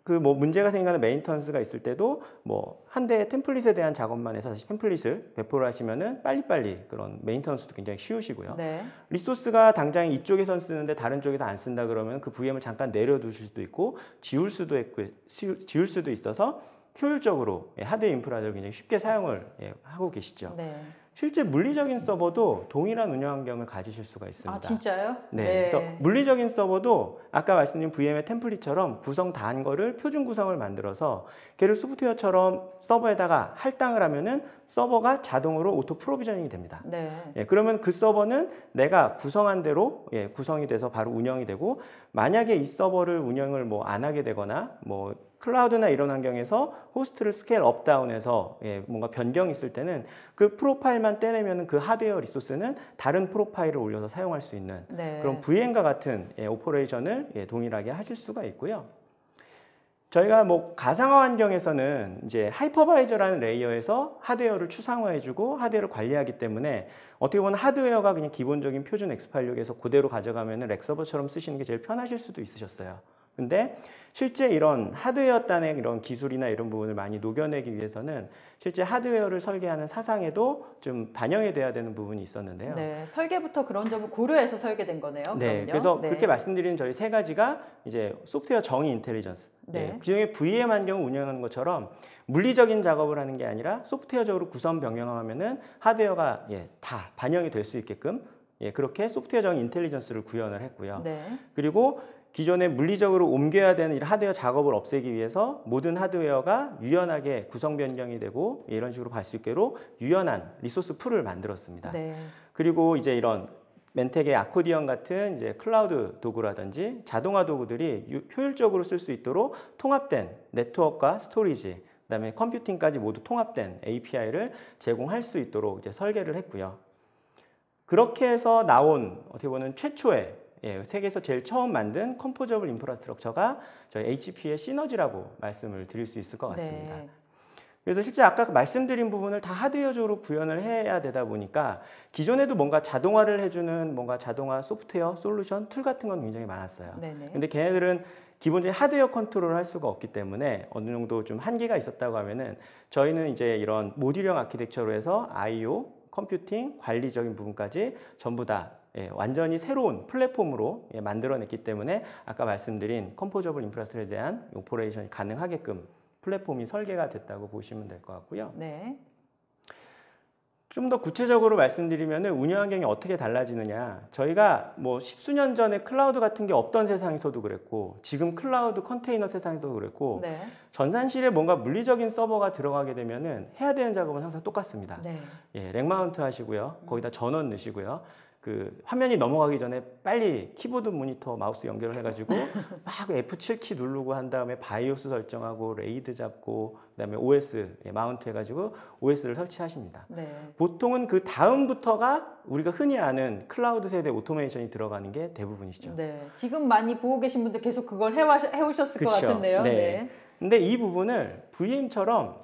그 뭐 문제가 생기는 메인터넌스가 있을 때도 뭐 한 대의 템플릿에 대한 작업만 해서 다시 템플릿을 배포를 하시면은 빨리빨리 그런 메인터넌스도 굉장히 쉬우시고요. 네. 리소스가 당장 이쪽에선 쓰는데 다른 쪽에서 안 쓴다 그러면 그 VM을 잠깐 내려두실 수도 있고 지울 수도 있어서 효율적으로 하드웨어 인프라들을 굉장히 쉽게 사용을 하고 계시죠. 네. 실제 물리적인 서버도 동일한 운영 환경을 가지실 수가 있습니다. 아, 진짜요? 네. 그래서 물리적인 서버도 아까 말씀드린 VM의 템플릿처럼 구성 다 한 거를 표준 구성을 만들어서 걔를 소프트웨어처럼 서버에다가 할당을 하면은 서버가 자동으로 오토 프로비저닝이 됩니다. 네. 그러면 그 서버는 내가 구성한 대로 구성이 돼서 바로 운영이 되고 만약에 이 서버를 운영을 뭐 안 하게 되거나 뭐 클라우드나 이런 환경에서 호스트를 스케일 업 다운해서 뭔가 변경이 있을 때는 그 프로파일만 떼내면 그 하드웨어 리소스는 다른 프로파일을 올려서 사용할 수 있는 네. 그런 VM과 같은 오퍼레이션을 동일하게 하실 수가 있고요. 저희가 뭐 가상화 환경에서는 이제 하이퍼바이저라는 레이어에서 하드웨어를 추상화해주고 하드웨어를 관리하기 때문에 어떻게 보면 하드웨어가 그냥 기본적인 표준 X86에서 그대로 가져가면은 렉서버처럼 쓰시는 게 제일 편하실 수도 있으셨어요. 근데 실제 이런 하드웨어 단의 이런 기술이나 이런 부분을 많이 녹여내기 위해서는 실제 하드웨어를 설계하는 사상에도 좀 반영이 돼야 되는 부분이 있었는데요. 네. 설계부터 그런 점을 고려해서 설계된 거네요. 네, 그럼요. 그래서 네. 그렇게 말씀드린 저희 세 가지가 이제 소프트웨어 정의 인텔리전스. 네. 기존의 VM 환경을 운영하는 것처럼 물리적인 작업을 하는 게 아니라 소프트웨어적으로 구성 변경하면은 하드웨어가 다 반영이 될 수 있게끔 그렇게 소프트웨어 정의 인텔리전스를 구현을 했고요. 네. 그리고 기존에 물리적으로 옮겨야 되는 이 하드웨어 작업을 없애기 위해서 모든 하드웨어가 유연하게 구성 변경이 되고 이런 식으로 갈 수 있게로 유연한 리소스 풀을 만들었습니다. 네. 그리고 이제 이런 멘텍의 아코디언 같은 이제 클라우드 도구라든지 자동화 도구들이 효율적으로 쓸 수 있도록 통합된 네트워크와 스토리지, 그다음에 컴퓨팅까지 모두 통합된 API를 제공할 수 있도록 이제 설계를 했고요. 그렇게 해서 나온 어떻게 보면 최초의 세계에서 제일 처음 만든 컴포저블 인프라스트럭처가 저희 HP의 시너지라고 말씀을 드릴 수 있을 것 같습니다. 네. 그래서 실제 아까 말씀드린 부분을 다 하드웨어적으로 구현을 해야 되다 보니까 기존에도 뭔가 자동화를 해주는 뭔가 자동화 소프트웨어, 솔루션, 툴 같은 건 굉장히 많았어요. 네네. 근데 걔네들은 기본적인 하드웨어 컨트롤을 할 수가 없기 때문에 어느 정도 좀 한계가 있었다고 하면은 저희는 이제 이런 모듈형 아키텍처로 해서 I/O, 컴퓨팅, 관리적인 부분까지 전부 다 완전히 새로운 플랫폼으로 만들어냈기 때문에 아까 말씀드린 컴포저블 인프라스트럭처에 대한 오퍼레이션이 가능하게끔 플랫폼이 설계가 됐다고 보시면 될 것 같고요. 네. 좀 더 구체적으로 말씀드리면 운영 환경이 어떻게 달라지느냐. 저희가 뭐 십수년 전에 클라우드 같은 게 없던 세상에서도 그랬고 지금 클라우드 컨테이너 세상에서도 그랬고 네. 전산실에 뭔가 물리적인 서버가 들어가게 되면은 해야 되는 작업은 항상 똑같습니다. 네. 렉 마운트 하시고요. 거기다 전원 넣으시고요. 그 화면이 넘어가기 전에 빨리 키보드 모니터 마우스 연결을 해가지고 막 F7 키 누르고 한 다음에 바이오스 설정하고 레이드 잡고 그다음에 OS 마운트 해가지고 OS를 설치하십니다. 네. 보통은 그 다음부터가 우리가 흔히 아는 클라우드 세대 오토메이션이 들어가는 게 대부분이시죠. 네. 지금 많이 보고 계신 분들 계속 그걸 해오셨을 것 그쵸. 같은데요. 네. 근데 이 부분을 VM처럼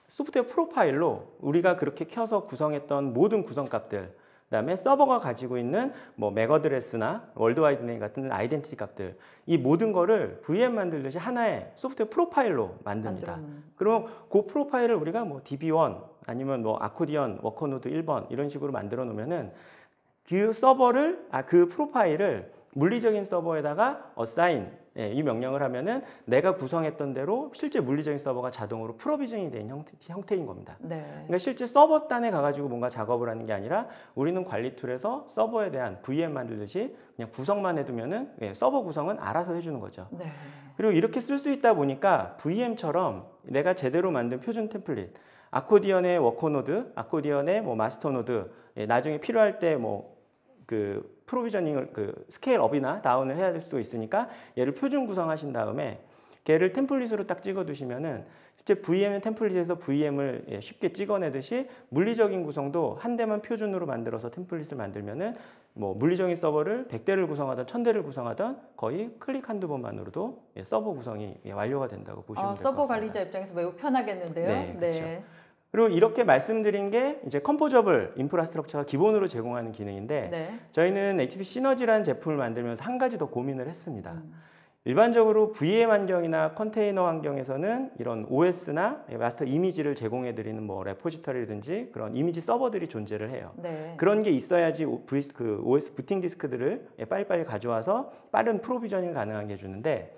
소프트웨어 프로파일로 우리가 그렇게 켜서 구성했던 모든 구성값들 그다음에 서버가 가지고 있는 뭐 맥어드레스나 월드와이드 네임 같은 아이덴티티 값들 이 모든 거를 VM 만들듯이 하나의 소프트웨어 프로파일로 만듭니다. 그럼 그 프로파일을 우리가 뭐 DB1 아니면 뭐 아코디언 워커노드 1번 이런 식으로 만들어 놓으면은 그 서버를 그 프로파일을 물리적인 서버에다가 어사인 예, 이 명령을 하면은 내가 구성했던 대로 실제 물리적인 서버가 자동으로 프로비저닝이 된 형태인 겁니다. 네. 그러니까 실제 서버 단에 가가지고 뭔가 작업을 하는 게 아니라 우리는 관리 툴에서 서버에 대한 VM 만들듯이 그냥 구성만 해두면은 예, 서버 구성은 알아서 해주는 거죠. 네. 그리고 이렇게 쓸 수 있다 보니까 VM처럼 내가 제대로 만든 표준 템플릿, 아코디언의 워커 노드, 아코디언의 뭐 마스터 노드, 예, 나중에 필요할 때 뭐 그 프로비저닝을 그 스케일 업이나 다운을 해야 될 수도 있으니까 얘를 표준 구성하신 다음에 걔를 템플릿으로 딱 찍어 두시면은 실제 VM의 템플릿에서 VM을 예, 쉽게 찍어내듯이 물리적인 구성도 한 대만 표준으로 만들어서 템플릿을 만들면은 뭐 물리적인 서버를 100대를 구성하던 1000대를 구성하던 거의 클릭 한두 번만으로도 예, 서버 구성이 예, 완료가 된다고 보시면 될 것 같습니다. 서버 관리자 입장에서 매우 편하겠는데요. 네, 그렇죠. 그리고 이렇게 말씀드린 게 이제 컴포저블 인프라스트럭처가 기본으로 제공하는 기능인데 네. 저희는 HP 시너지라는 제품을 만들면서 한 가지 더 고민을 했습니다. 일반적으로 VM 환경이나 컨테이너 환경에서는 이런 OS나 마스터 이미지를 제공해드리는 뭐 레포지터리든지 그런 이미지 서버들이 존재를 해요. 네. 그런 게 있어야지 그 OS 부팅 디스크들을 빨리빨리 가져와서 빠른 프로비저닝 가능하게 해주는데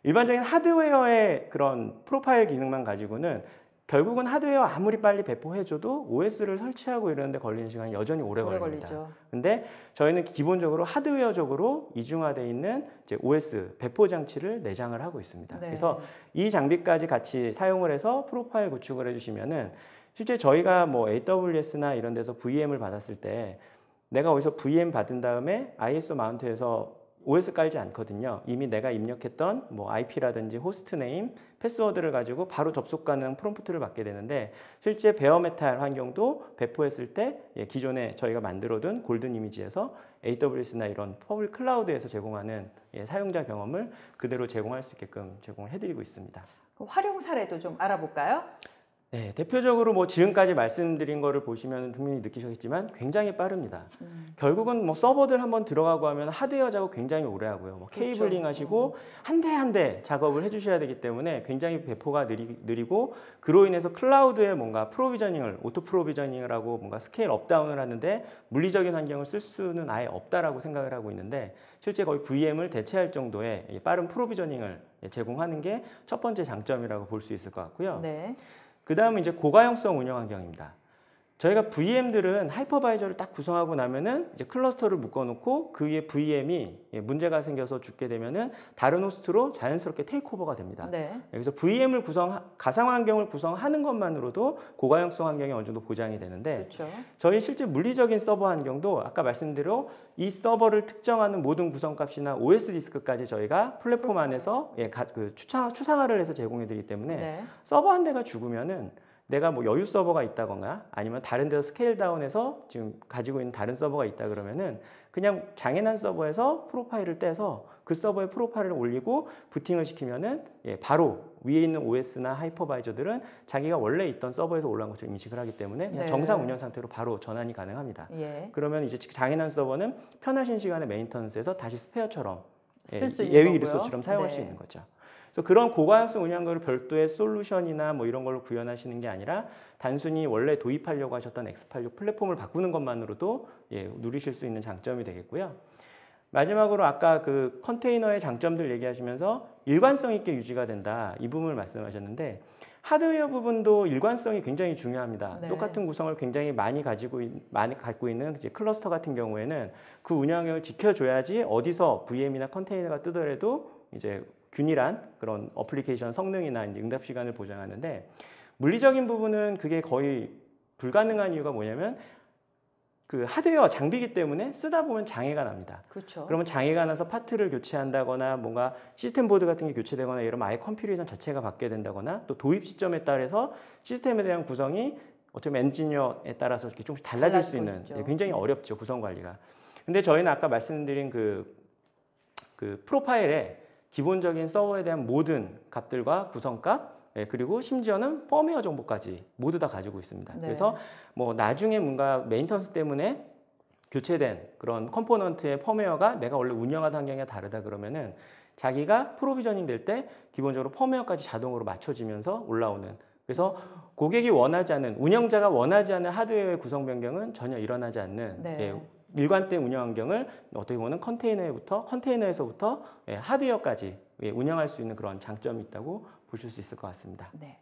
일반적인 하드웨어의 그런 프로파일 기능만 가지고는 결국은 하드웨어 아무리 빨리 배포해줘도 OS를 설치하고 이러는데 걸리는 시간이 여전히 오래 걸립니다. 걸리죠. 근데 저희는 기본적으로 하드웨어적으로 이중화되어 있는 이제 OS 배포 장치를 내장을 하고 있습니다. 네. 그래서 이 장비까지 같이 사용을 해서 프로파일 구축을 해주시면은 실제 저희가 뭐 AWS나 이런 데서 VM을 받았을 때 내가 어디서 VM 받은 다음에 ISO 마운트에서 OS 깔지 않거든요. 이미 내가 입력했던 뭐 IP라든지 호스트 네임, 패스워드를 가지고 바로 접속 가능 프롬프트를 받게 되는데 실제 베어메탈 환경도 배포했을 때 예, 기존에 저희가 만들어둔 골든 이미지에서 AWS나 이런 퍼블릭 클라우드에서 제공하는 예, 사용자 경험을 그대로 제공할 수 있게끔 제공을 해드리고 있습니다. 활용 사례도 좀 알아볼까요? 네, 대표적으로 뭐 지금까지 말씀드린 거를 보시면 분명히 느끼셨겠지만 굉장히 빠릅니다. 결국은 뭐 서버들 한번 들어가고 하면 하드웨어 작업 굉장히 오래 하고요. 뭐 케이블링 그렇죠. 하시고 한 대 한 대 작업을 해주셔야 되기 때문에 굉장히 배포가 느리고 그로 인해서 클라우드에 뭔가 프로비저닝을 오토 프로비저닝을 하고 뭔가 스케일 업다운을 하는데 물리적인 환경을 쓸 수는 아예 없다라고 생각을 하고 있는데 실제 거의 VM을 대체할 정도의 빠른 프로비저닝을 제공하는 게 첫 번째 장점이라고 볼 수 있을 것 같고요. 네. 그 다음은 이제 고가용성 운영 환경입니다. 저희가 VM들은 하이퍼바이저를 딱 구성하고 나면은 이제 클러스터를 묶어놓고 그 위에 VM이 문제가 생겨서 죽게 되면은 다른 호스트로 자연스럽게 테이크오버가 됩니다. 네. 여기서 VM을 가상 환경을 구성하는 것만으로도 고가용성 환경이 어느 정도 보장이 되는데 그렇죠. 저희 실제 물리적인 서버 환경도 아까 말씀대로 이 서버를 특정하는 모든 구성값이나 OS 디스크까지 저희가 플랫폼 안에서 추상화를 해서 제공해드리기 때문에 네. 서버 한 대가 죽으면은 내가 뭐 여유 서버가 있다거나 아니면 다른 데서 스케일 다운해서 지금 가지고 있는 다른 서버가 있다 그러면은 그냥 장애난 서버에서 프로파일을 떼서 그 서버에 프로파일을 올리고 부팅을 시키면은 예, 바로 위에 있는 OS나 하이퍼바이저들은 자기가 원래 있던 서버에서 올라온 것처럼 인식을 하기 때문에 그냥 네. 정상 운영 상태로 바로 전환이 가능합니다. 예. 그러면 이제 장애난 서버는 편하신 시간에 메인터넌스에서 다시 스페어처럼 쓸수 있는 예비 거고요. 리소스처럼 사용할 네. 수 있는 거죠. 그래서 그런 고가용성 운영을 별도의 솔루션이나 뭐 이런 걸로 구현하시는 게 아니라 단순히 원래 도입하려고 하셨던 X86 플랫폼을 바꾸는 것만으로도 예, 누리실 수 있는 장점이 되겠고요. 마지막으로 아까 그 컨테이너의 장점들 얘기하시면서 일관성 있게 유지가 된다 이 부분을 말씀하셨는데 하드웨어 부분도 일관성이 굉장히 중요합니다. 네. 똑같은 구성을 굉장히 많이 갖고 있는 이제 클러스터 같은 경우에는 그 운영을 지켜줘야지 어디서 VM이나 컨테이너가 뜨더라도 이제 균일한 그런 어플리케이션 성능이나 이제 응답 시간을 보장하는데 물리적인 부분은 그게 거의 불가능한 이유가 뭐냐면 그 하드웨어 장비이기 때문에 쓰다 보면 장애가 납니다. 그렇죠. 그러면 장애가 나서 파트를 교체한다거나 뭔가 시스템 보드 같은 게 교체되거나 이러면 아예 컴퓨레이션 자체가 바뀌게 된다거나 또 도입 시점에 따라서 시스템에 대한 구성이 어떻게 보면 엔지니어에 따라서 이렇게 조금씩 달라질 수 있는 있죠. 굉장히 어렵죠 구성 관리가. 근데 저희는 아까 말씀드린 그 프로파일에 기본적인 서버에 대한 모든 값들과 구성값 그리고 심지어는 펌웨어 정보까지 모두 다 가지고 있습니다. 네. 그래서 뭐 나중에 뭔가 메인터넌스 때문에 교체된 그런 컴포넌트의 펌웨어가 내가 원래 운영하던 환경이 다르다 그러면은 자기가 프로비저닝 될 때 기본적으로 펌웨어까지 자동으로 맞춰지면서 올라오는 그래서 고객이 원하지 않는 운영자가 원하지 않는 하드웨어의 구성 변경은 전혀 일어나지 않는 네. 일관된 운영 환경을 어떻게 보면 컨테이너에서부터 하드웨어까지 운영할 수 있는 그런 장점이 있다고 보실 수 있을 것 같습니다. 네.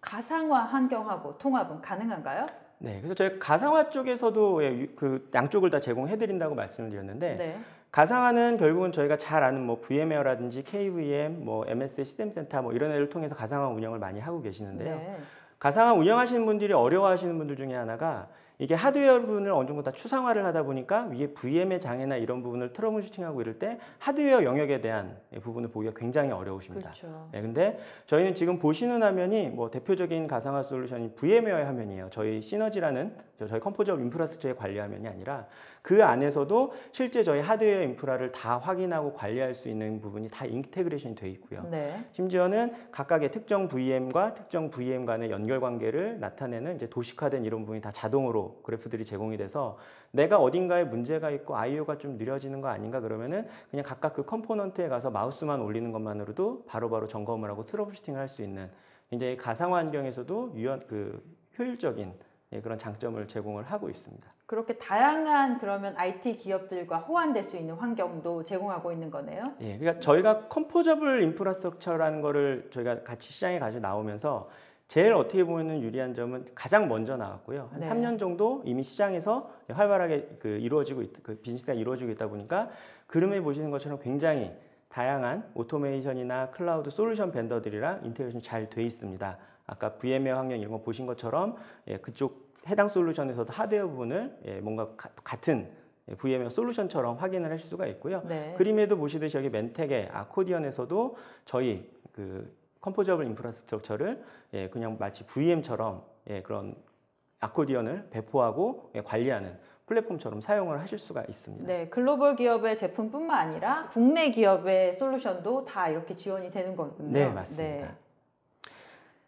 가상화 환경하고 통합은 가능한가요? 네, 그래서 저희 가상화 쪽에서도 그 양쪽을 다 제공해드린다고 말씀을 드렸는데 네. 가상화는 결국은 저희가 잘 아는 뭐 VMware라든지 KVM, 뭐 MSA 시스템센터 뭐 이런 애를 통해서 가상화 운영을 많이 하고 계시는데요. 네. 가상화 운영하시는 분들이 어려워하시는 분들 중에 하나가 이게 하드웨어 부분을 어느 정도 다 추상화를 하다 보니까 위에 VM의 장애나 이런 부분을 트러블 슈팅하고 이럴 때 하드웨어 영역에 대한 부분을 보기가 굉장히 어려우십니다. 그렇죠. 네, 근데 저희는 지금 보시는 화면이 뭐 대표적인 가상화 솔루션이 VM웨어의 화면이에요. 저희 시너지라는 저희 컴포저블 인프라스트럭처의 관리 화면이 아니라 그 안에서도 실제 저희 하드웨어 인프라를 다 확인하고 관리할 수 있는 부분이 다 인테그레이션이 돼 있고요. 네. 심지어는 각각의 특정 VM과 특정 VM 간의 연결 관계를 나타내는 이제 도식화된 이런 부분이 다 자동으로 그래프들이 제공이 돼서 내가 어딘가에 문제가 있고 I/O가 좀 느려지는 거 아닌가 그러면은 그냥 각각 그 컴포넌트에 가서 마우스만 올리는 것만으로도 바로바로 점검을 하고 트러블 슈팅을 할 수 있는 굉장히 가상화 환경에서도 효율적인 그런 장점을 제공을 하고 있습니다. 그렇게 다양한 그러면 IT 기업들과 호환될 수 있는 환경도 제공하고 있는 거네요. 예, 그러니까 저희가 컴포저블 인프라스트럭처라는 거를 저희가 같이 시장에 가지고 나오면서 제일 어떻게 보면 유리한 점은 가장 먼저 나왔고요. 한 네. 3년 정도 이미 시장에서 활발하게 비즈니스가 이루어지고 있다 보니까 그림에 보시는 것처럼 굉장히 다양한 오토메이션이나 클라우드 솔루션 벤더들이랑 인테그레이션이 잘 돼 있습니다. 아까 VMware 환경 이런 거 보신 것처럼 그쪽 해당 솔루션에서도 하드웨어 부분을 뭔가 같은 VMware 솔루션처럼 확인을 하실 수가 있고요. 네. 그림에도 보시듯이 여기 멘텍의 아코디언에서도 저희 그 컴포저블 인프라스트럭처를 그냥 마치 VM처럼 그런 아코디언을 배포하고 관리하는 플랫폼처럼 사용을 하실 수가 있습니다. 네, 글로벌 기업의 제품뿐만 아니라 국내 기업의 솔루션도 다 이렇게 지원이 되는 거군요. 네, 맞습니다. 네.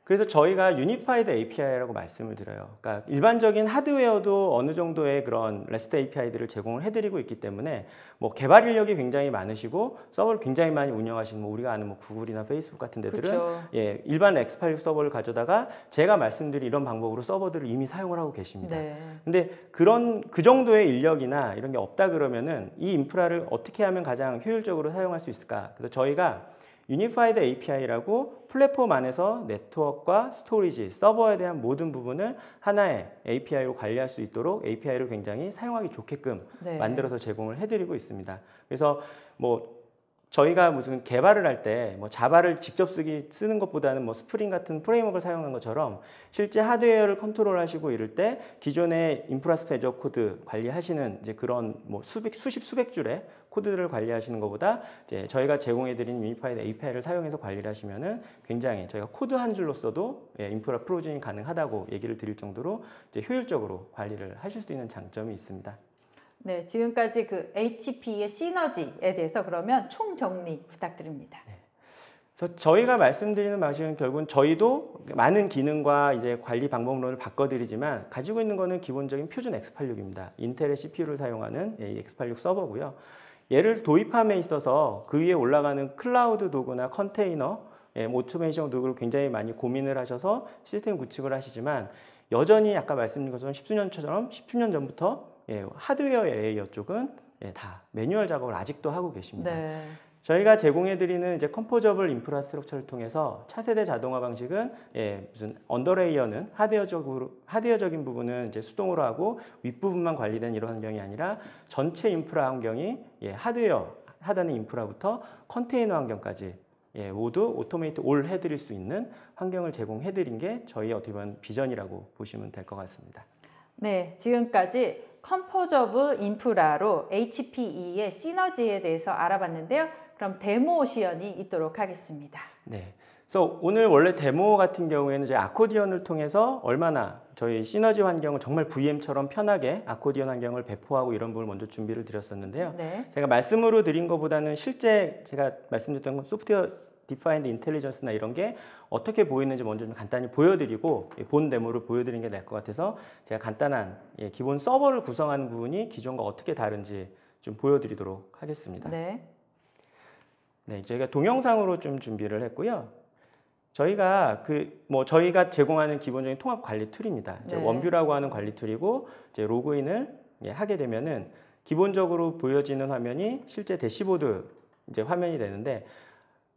그래서 저희가 유니파이드 API라고 말씀을 드려요. 그러니까 일반적인 하드웨어도 어느 정도의 그런 REST API들을 제공을 해드리고 있기 때문에 뭐 개발 인력이 굉장히 많으시고 서버를 굉장히 많이 운영하시는 뭐 우리가 아는 뭐 구글이나 페이스북 같은 데들은 그렇죠. 일반 X86 서버를 가져다가 제가 말씀드린 이런 방법으로 서버들을 이미 사용을 하고 계십니다. 네. 근데 그 정도의 인력이나 이런 게 없다 그러면은 이 인프라를 어떻게 하면 가장 효율적으로 사용할 수 있을까? 그래서 저희가 유니파이드 API라고 플랫폼 안에서 네트워크와 스토리지, 서버에 대한 모든 부분을 하나의 API로 관리할 수 있도록 API를 굉장히 사용하기 좋게끔 네. 만들어서 제공을 해드리고 있습니다. 그래서 뭐 저희가 무슨 개발을 할 때 뭐 자바를 직접 쓰는 것보다는 뭐 스프링 같은 프레임워크를 사용한 것처럼 실제 하드웨어를 컨트롤하시고 이럴 때 기존의 인프라스트럭처 코드 관리하시는 이제 그런 뭐 수백 줄의 코드들을 관리하시는 것보다 이제 저희가 제공해드린 유니파이드 API를 사용해서 관리를 하시면은 굉장히 저희가 코드 한 줄로 써도 인프라 프로비저닝이 가능하다고 얘기를 드릴 정도로 이제 효율적으로 관리를 하실 수 있는 장점이 있습니다. 네, 지금까지 그 HP의 시너지에 대해서 그러면 총정리 부탁드립니다. 그래서 저희가 말씀드리는 방식은 결국은 저희도 많은 기능과 이제 관리 방법론을 바꿔드리지만 가지고 있는 거는 기본적인 표준 X86입니다. 인텔의 CPU를 사용하는 X86 서버고요. 얘를 도입함에 있어서 그 위에 올라가는 클라우드 도구나 컨테이너, 오토메이션 도구를 굉장히 많이 고민을 하셔서 시스템 구축을 하시지만 여전히 아까 말씀드린 것처럼 10수년 전부터 하드웨어 레이어 쪽은 다 매뉴얼 작업을 아직도 하고 계십니다. 네. 저희가 제공해드리는 이제 컴포저블 인프라스트럭처를 통해서 차세대 자동화 방식은 무슨 언더레이어는 하드웨어적인 부분은 이제 수동으로 하고 윗부분만 관리된 이런 환경이 아니라 전체 인프라 환경이 하드웨어 하단의 인프라부터 컨테이너 환경까지 모두 오토메이트 올 해드릴 수 있는 환경을 제공해드린 게 저희 어떻게 보면 비전이라고 보시면 될 것 같습니다. 네, 지금까지 컴포저블 인프라로 HPE의 시너지에 대해서 알아봤는데요. 그럼 데모 시연이 있도록 하겠습니다. 네. 그래서 오늘 원래 데모 같은 경우에는 저희 아코디언을 통해서 얼마나 저희 시너지 환경을 정말 VM처럼 편하게 아코디언 환경을 배포하고 이런 부분을 먼저 준비를 드렸었는데요. 네. 제가 말씀으로 드린 것보다는 실제 제가 말씀드렸던 소프트웨어 디파인드 인텔리전스나 이런 게 어떻게 보이는지 먼저 좀 간단히 보여드리고 본 데모를 보여드리는 게 나을 것 같아서 제가 간단한 기본 서버를 구성하는 부분이 기존과 어떻게 다른지 좀 보여드리도록 하겠습니다. 네. 네, 저희가 동영상으로 좀 준비를 했고요. 저희가 저희가 제공하는 기본적인 통합 관리 툴입니다. 이제 네. 원뷰라고 하는 관리 툴이고 이제 로그인을 하게 되면은 기본적으로 보여지는 화면이 실제 대시보드 이제 화면이 되는데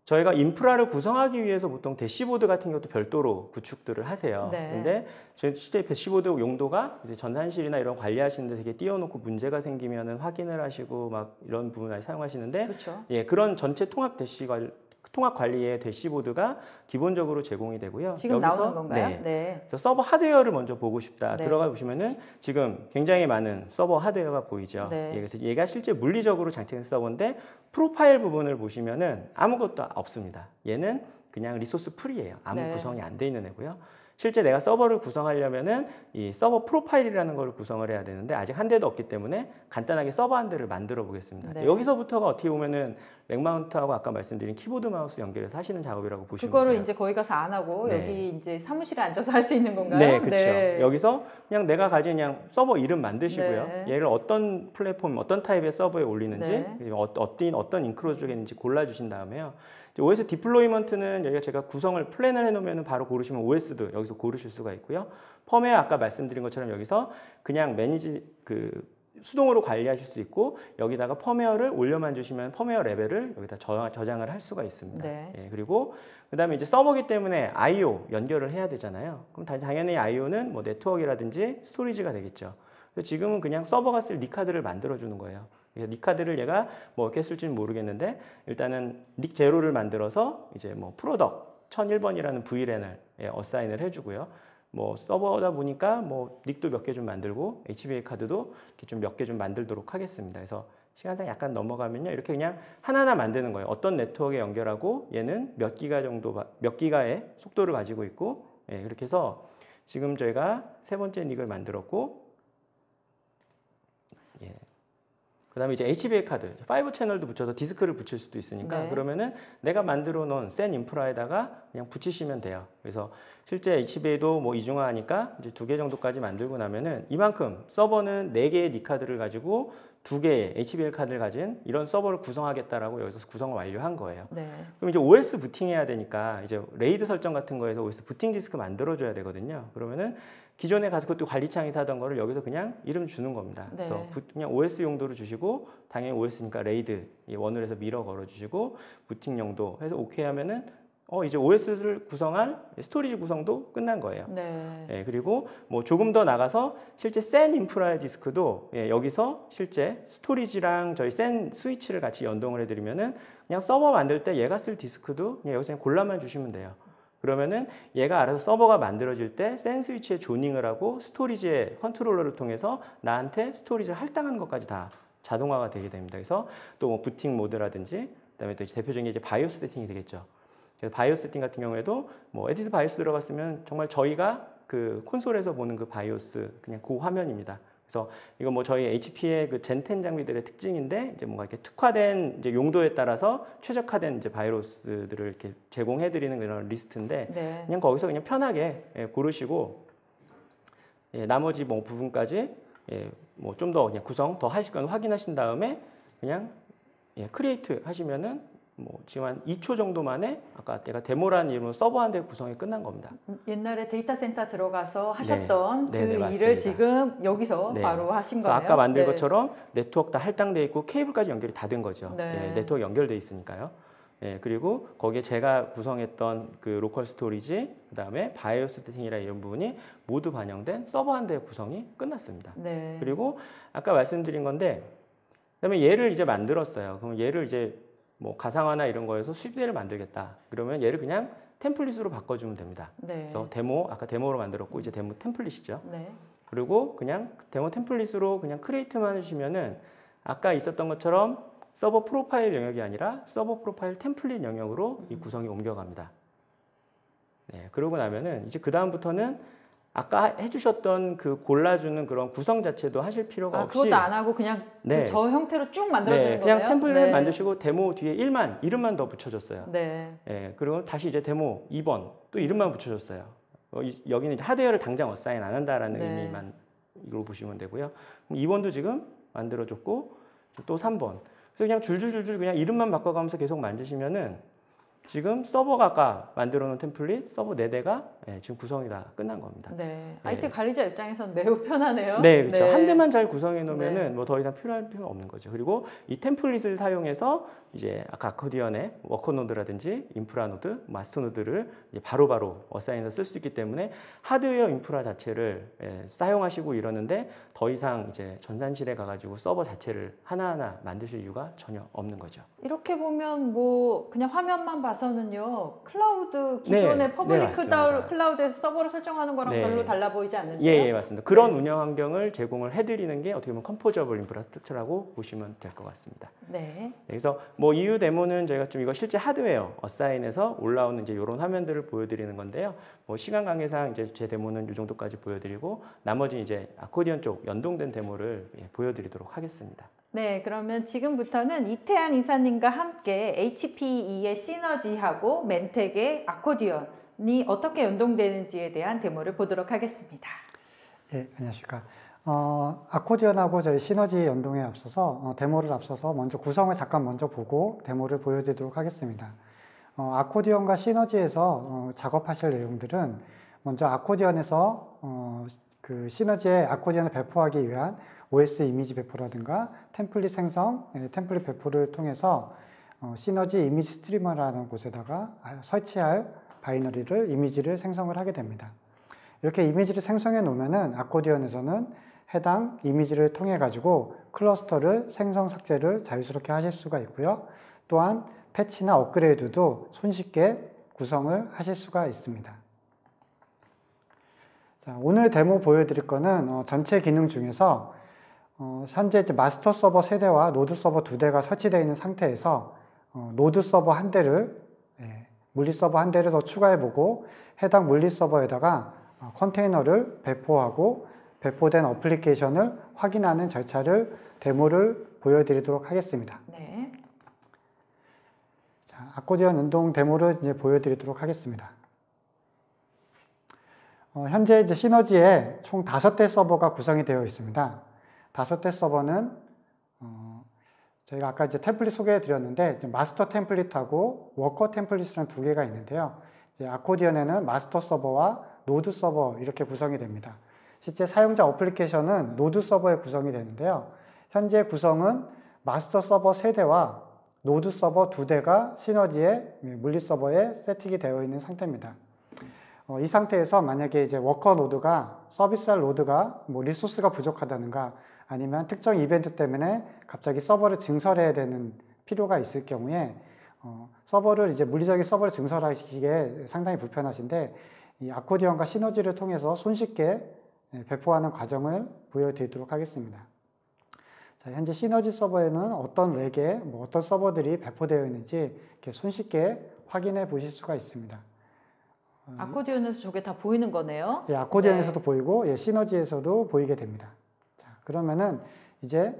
저희가 인프라를 구성하기 위해서 보통 대시보드 같은 것도 별도로 구축들을 하세요. 네. 근데 저희 실제 대시보드 용도가 이제 전산실이나 이런 관리하시는데 되게 띄워놓고 문제가 생기면은 확인을 하시고 막 이런 부분을 사용하시는데 그렇죠. 예, 그런 전체 통합 관리의 대시보드가 기본적으로 제공이 되고요. 지금 나오는 건가요? 네. 네. 그래서 서버 하드웨어를 먼저 보고 싶다. 네. 들어가 보시면은 지금 굉장히 많은 서버 하드웨어가 보이죠. 네. 예, 그래서 얘가 실제 물리적으로 장착된 서버인데 프로파일 부분을 보시면은 아무것도 없습니다. 얘는 그냥 리소스 풀이에요. 아무 네. 구성이 안 돼 있는 애고요. 실제 내가 서버를 구성하려면은 이 서버 프로파일이라는 걸 구성을 해야 되는데 아직 한 대도 없기 때문에 간단하게 서버 한 대를 만들어 보겠습니다. 네. 여기서부터가 어떻게 보면은 렉마운트하고 아까 말씀드린 키보드 마우스 연결해서 하시는 작업이라고 보시면 그거를 돼요. 이제 거기 가서 안 하고 네. 여기 이제 사무실에 앉아서 할 수 있는 건가요? 네, 그렇죠. 여기서 그냥 내가 가진 그냥 서버 이름 만드시고요. 네. 얘를 어떤 플랫폼, 어떤 타입의 서버에 올리는지, 네. 그리고 어떤 인크로 쪽에 있는지 골라주신 다음에요. OS 디플로이먼트는 여기가 제가 구성을 플랜을 해놓으면 바로 고르시면 OS도 여기서 고르실 수가 있고요. 펌웨어 아까 말씀드린 것처럼 여기서 그냥 수동으로 관리하실 수 있고 여기다가 펌웨어를 올려만 주시면 펌웨어 레벨을 여기다 저장을 할 수가 있습니다. 네. 예, 그리고 그다음에 이제 서버기 때문에 I/O 연결을 해야 되잖아요. 그럼 당연히 I/O는 뭐 네트워크라든지 스토리지가 되겠죠. 그래서 지금은 그냥 서버가 쓸 니카드를 만들어 주는 거예요. 니카드를 얘가 뭐 어떻게 쓸지는 모르겠는데 일단은 닉 제로를 만들어서 이제 뭐 프로덕 1001번이라는 VLAN을 어사인을 해주고요. 뭐 서버다 보니까 뭐 닉도 몇 개 좀 만들고 HBA 카드도 이렇게 좀 몇 개 좀 만들도록 하겠습니다. 그래서 시간상 약간 넘어가면요 이렇게 그냥 하나하나 만드는 거예요. 어떤 네트워크에 연결하고 얘는 몇 기가의 속도를 가지고 있고 그렇게 해서 지금 저희가 세 번째 닉을 만들었고 그다음에 이제 HBA 카드, 5 채널도 붙여서 디스크를 붙일 수도 있으니까 네. 그러면은 내가 만들어 놓은 센 인프라에다가 그냥 붙이시면 돼요. 그래서 실제 HBA도 뭐 이중화하니까 이제 2개 정도까지 만들고 나면은 이만큼 서버는 4개의 니카드를 가지고 2개의 HBL 카드를 가진 이런 서버를 구성하겠다라고 여기서 구성을 완료한 거예요. 네. 그럼 이제 OS 부팅해야 되니까 이제 레이드 설정 같은 거에서 OS 부팅 디스크 만들어줘야 되거든요. 그러면은 기존에 가서 그것도 관리창에서 하던 거를 여기서 그냥 이름 주는 겁니다. 네. 그래서 그냥 OS 용도로 주시고 당연히 OS니까 레이드 원을 해서 밀어 걸어주시고 부팅 용도 해서 OK 하면은 이제 OS를 구성할 스토리지 구성도 끝난 거예요. 네. 예, 그리고 뭐 조금 더 나가서 실제 센 인프라의 디스크도 여기서 실제 스토리지랑 저희 센 스위치를 같이 연동을 해드리면은 그냥 서버 만들 때 얘가 쓸 디스크도 그냥 여기서 그냥 골라만 주시면 돼요. 그러면은 얘가 알아서 서버가 만들어질 때 센 스위치에 조닝을 하고 스토리지의 컨트롤러를 통해서 나한테 스토리지를 할당하는 것까지 다 자동화가 되게 됩니다. 그래서 또 뭐 부팅 모드라든지 그다음에 또 대표적인 이제 바이오스 세팅이 되겠죠. 그래서 바이오스 세팅 같은 경우에도 뭐 에디트 바이오스 들어갔으면 정말 저희가 그 콘솔에서 보는 그 바이오스 그냥 그 화면입니다. 그래서 이거 뭐 저희 HP의 그 젠10 장비들의 특징인데 이제 뭔가 이렇게 특화된 이제 용도에 따라서 최적화된 이제 바이오스들을 이렇게 제공해드리는 그런 리스트인데 네. 그냥 거기서 그냥 편하게 고르시고 나머지 뭐 부분까지 뭐 좀 더 그냥 구성 더 하실 건 확인하신 다음에 그냥 크리에이트 하시면은 뭐 지금 한 2초 정도 만에 아까 제가 데모라는 이름으로 서버 한 대 구성이 끝난 겁니다. 옛날에 데이터 센터 들어가서 하셨던 네, 그 네, 일을 맞습니다. 지금 여기서 네. 바로 하신 그래서 거네요. 아까 만든 네. 것처럼 네트워크 다 할당돼 있고 케이블까지 연결이 다 된 거죠. 네. 네트워크 연결돼 있으니까요. 그리고 거기에 제가 구성했던 그 로컬 스토리지, 그다음에 바이오스 세팅이라 이런 부분이 모두 반영된 서버 한 대의 구성이 끝났습니다. 네. 그리고 아까 말씀드린 건데, 그다음에 얘를 이제 만들었어요. 그럼 얘를 이제 뭐 가상화나 이런 거에서 수집대를 만들겠다. 그러면 얘를 그냥 템플릿으로 바꿔주면 됩니다. 네. 그래서 아까 데모로 만들었고 이제 데모 템플릿이죠. 네. 그리고 그냥 데모 템플릿으로 그냥 크리에이트만 해주시면은 아까 있었던 것처럼 서버 프로파일 영역이 아니라 서버 프로파일 템플릿 영역으로 이 구성이 옮겨갑니다. 네, 그러고 나면은 이제 그 다음부터는 아까 해주셨던 그 골라주는 그런 구성 자체도 하실 필요가 없이 그것도 안 하고 그냥 네. 저 형태로 쭉 만들어주는 그냥 거네요? 템플릿 네. 만드시고 데모 뒤에 이름만 더 붙여줬어요. 네. 그리고 다시 이제 데모 2번 또 이름만 붙여줬어요. 여기는 이제 하드웨어를 당장 어사인 안 한다라는 네. 의미만 이걸 보시면 되고요. 2번도 지금 만들어줬고 또 3번. 그래서 그냥 줄줄줄줄 그냥 이름만 바꿔가면서 계속 만드시면은 지금 서버가 아까 만들어 놓은 템플릿, 서버 4대가 지금 구성이 다 끝난 겁니다. 네. IT 관리자 입장에서는 매우 편하네요. 네, 그렇죠. 네. 한 대만 잘 구성해 놓으면은 네. 뭐 더 이상 필요할 필요가 없는 거죠. 그리고 이 템플릿을 사용해서 이제 아까 아코디언의 워커 노드라든지 인프라 노드, 마스터 노드를 바로바로 어사인해서 쓸 수 있기 때문에 하드웨어 인프라 자체를 사용하시고 이러는데 더 이상 이제 전산실에 가가지고 서버 자체를 하나하나 만드실 이유가 전혀 없는 거죠. 이렇게 보면 뭐 그냥 화면만 봐서는요. 클라우드 기존의 네, 퍼블릭 네, 맞습니다. 클라우드에서 서버를 설정하는 거랑 네. 별로 달라 보이지 않는데요. 예, 맞습니다. 그런 운영 환경을 제공을 해드리는 게 어떻게 보면 컴포저블 인프라스트럭처라고 보시면 될 것 같습니다. 네. 그래서 뭐 이유 데모는 저희가 좀 이거 실제 하드웨어 어사인에서 올라오는 이제 이런 화면들을 보여드리는 건데요. 뭐 시간 관계상 이제 제 데모는 이 정도까지 보여드리고 나머지 이제 아코디언 쪽 연동된 데모를 보여드리도록 하겠습니다. 네, 그러면 지금부터는 이태한 이사님과 함께 HPE의 시너지하고 멘텍의 아코디언이 어떻게 연동되는지에 대한 데모를 보도록 하겠습니다. 예, 안녕하십니까. 아코디언하고 저희 시너지 연동에 앞서서 데모를 앞서서 먼저 구성을 잠깐 먼저 보고 데모를 보여드리도록 하겠습니다. 아코디언과 시너지에서 작업하실 내용들은 먼저 아코디언에서 그 시너지에 아코디언을 배포하기 위한 OS 이미지 배포라든가 템플릿 생성, 템플릿 배포를 통해서 시너지 이미지 스트리머라는 곳에다가 설치할 바이너리를 이미지를 생성을 하게 됩니다. 이렇게 이미지를 생성해 놓으면은 아코디언에서는 해당 이미지를 통해 가지고 클러스터를 생성 삭제를 자유스럽게 하실 수가 있고요. 또한 패치나 업그레이드도 손쉽게 구성을 하실 수가 있습니다. 자, 오늘 데모 보여드릴 거는 전체 기능 중에서 현재 이제 마스터 서버 3대와 노드 서버 2대가 설치되어 있는 상태에서 노드 서버 1대를 물리 서버 1대를 더 추가해 보고 해당 물리 서버에다가 컨테이너를 배포하고 배포된 어플리케이션을 확인하는 절차를 데모를 보여드리도록 하겠습니다. 네. 자, 아코디언 연동 데모를 이제 보여드리도록 하겠습니다. 현재 이제 시너지에 총 5대 서버가 구성이 되어 있습니다. 5대 서버는 저희가 아까 이제 템플릿 소개해 드렸는데 마스터 템플릿하고 워커 템플릿이라는 2개가 있는데요. 이제 아코디언에는 마스터 서버와 노드 서버 이렇게 구성이 됩니다. 실제 사용자 어플리케이션은 노드 서버에 구성이 되는데요. 현재 구성은 마스터 서버 3대와 노드 서버 2대가 시너지의 물리 서버에 세팅이 되어 있는 상태입니다. 이 상태에서 만약에 이제 워커 노드가 서비스할 노드가 뭐 리소스가 부족하다든가 아니면 특정 이벤트 때문에 갑자기 서버를 증설해야 되는 필요가 있을 경우에 서버를 이제 물리적인 서버를 증설하시기에 상당히 불편하신데 이 아코디언과 시너지를 통해서 손쉽게 배포하는 과정을 보여드리도록 하겠습니다. 자, 현재 시너지 서버에는 어떤 렉에 어떤 서버들이 배포되어 있는지 이렇게 손쉽게 확인해 보실 수가 있습니다. 아코디언에서 저게 다 보이는 거네요. 예, 아코디언에서도 네. 보이고 시너지에서도 보이게 됩니다. 자, 그러면은 이제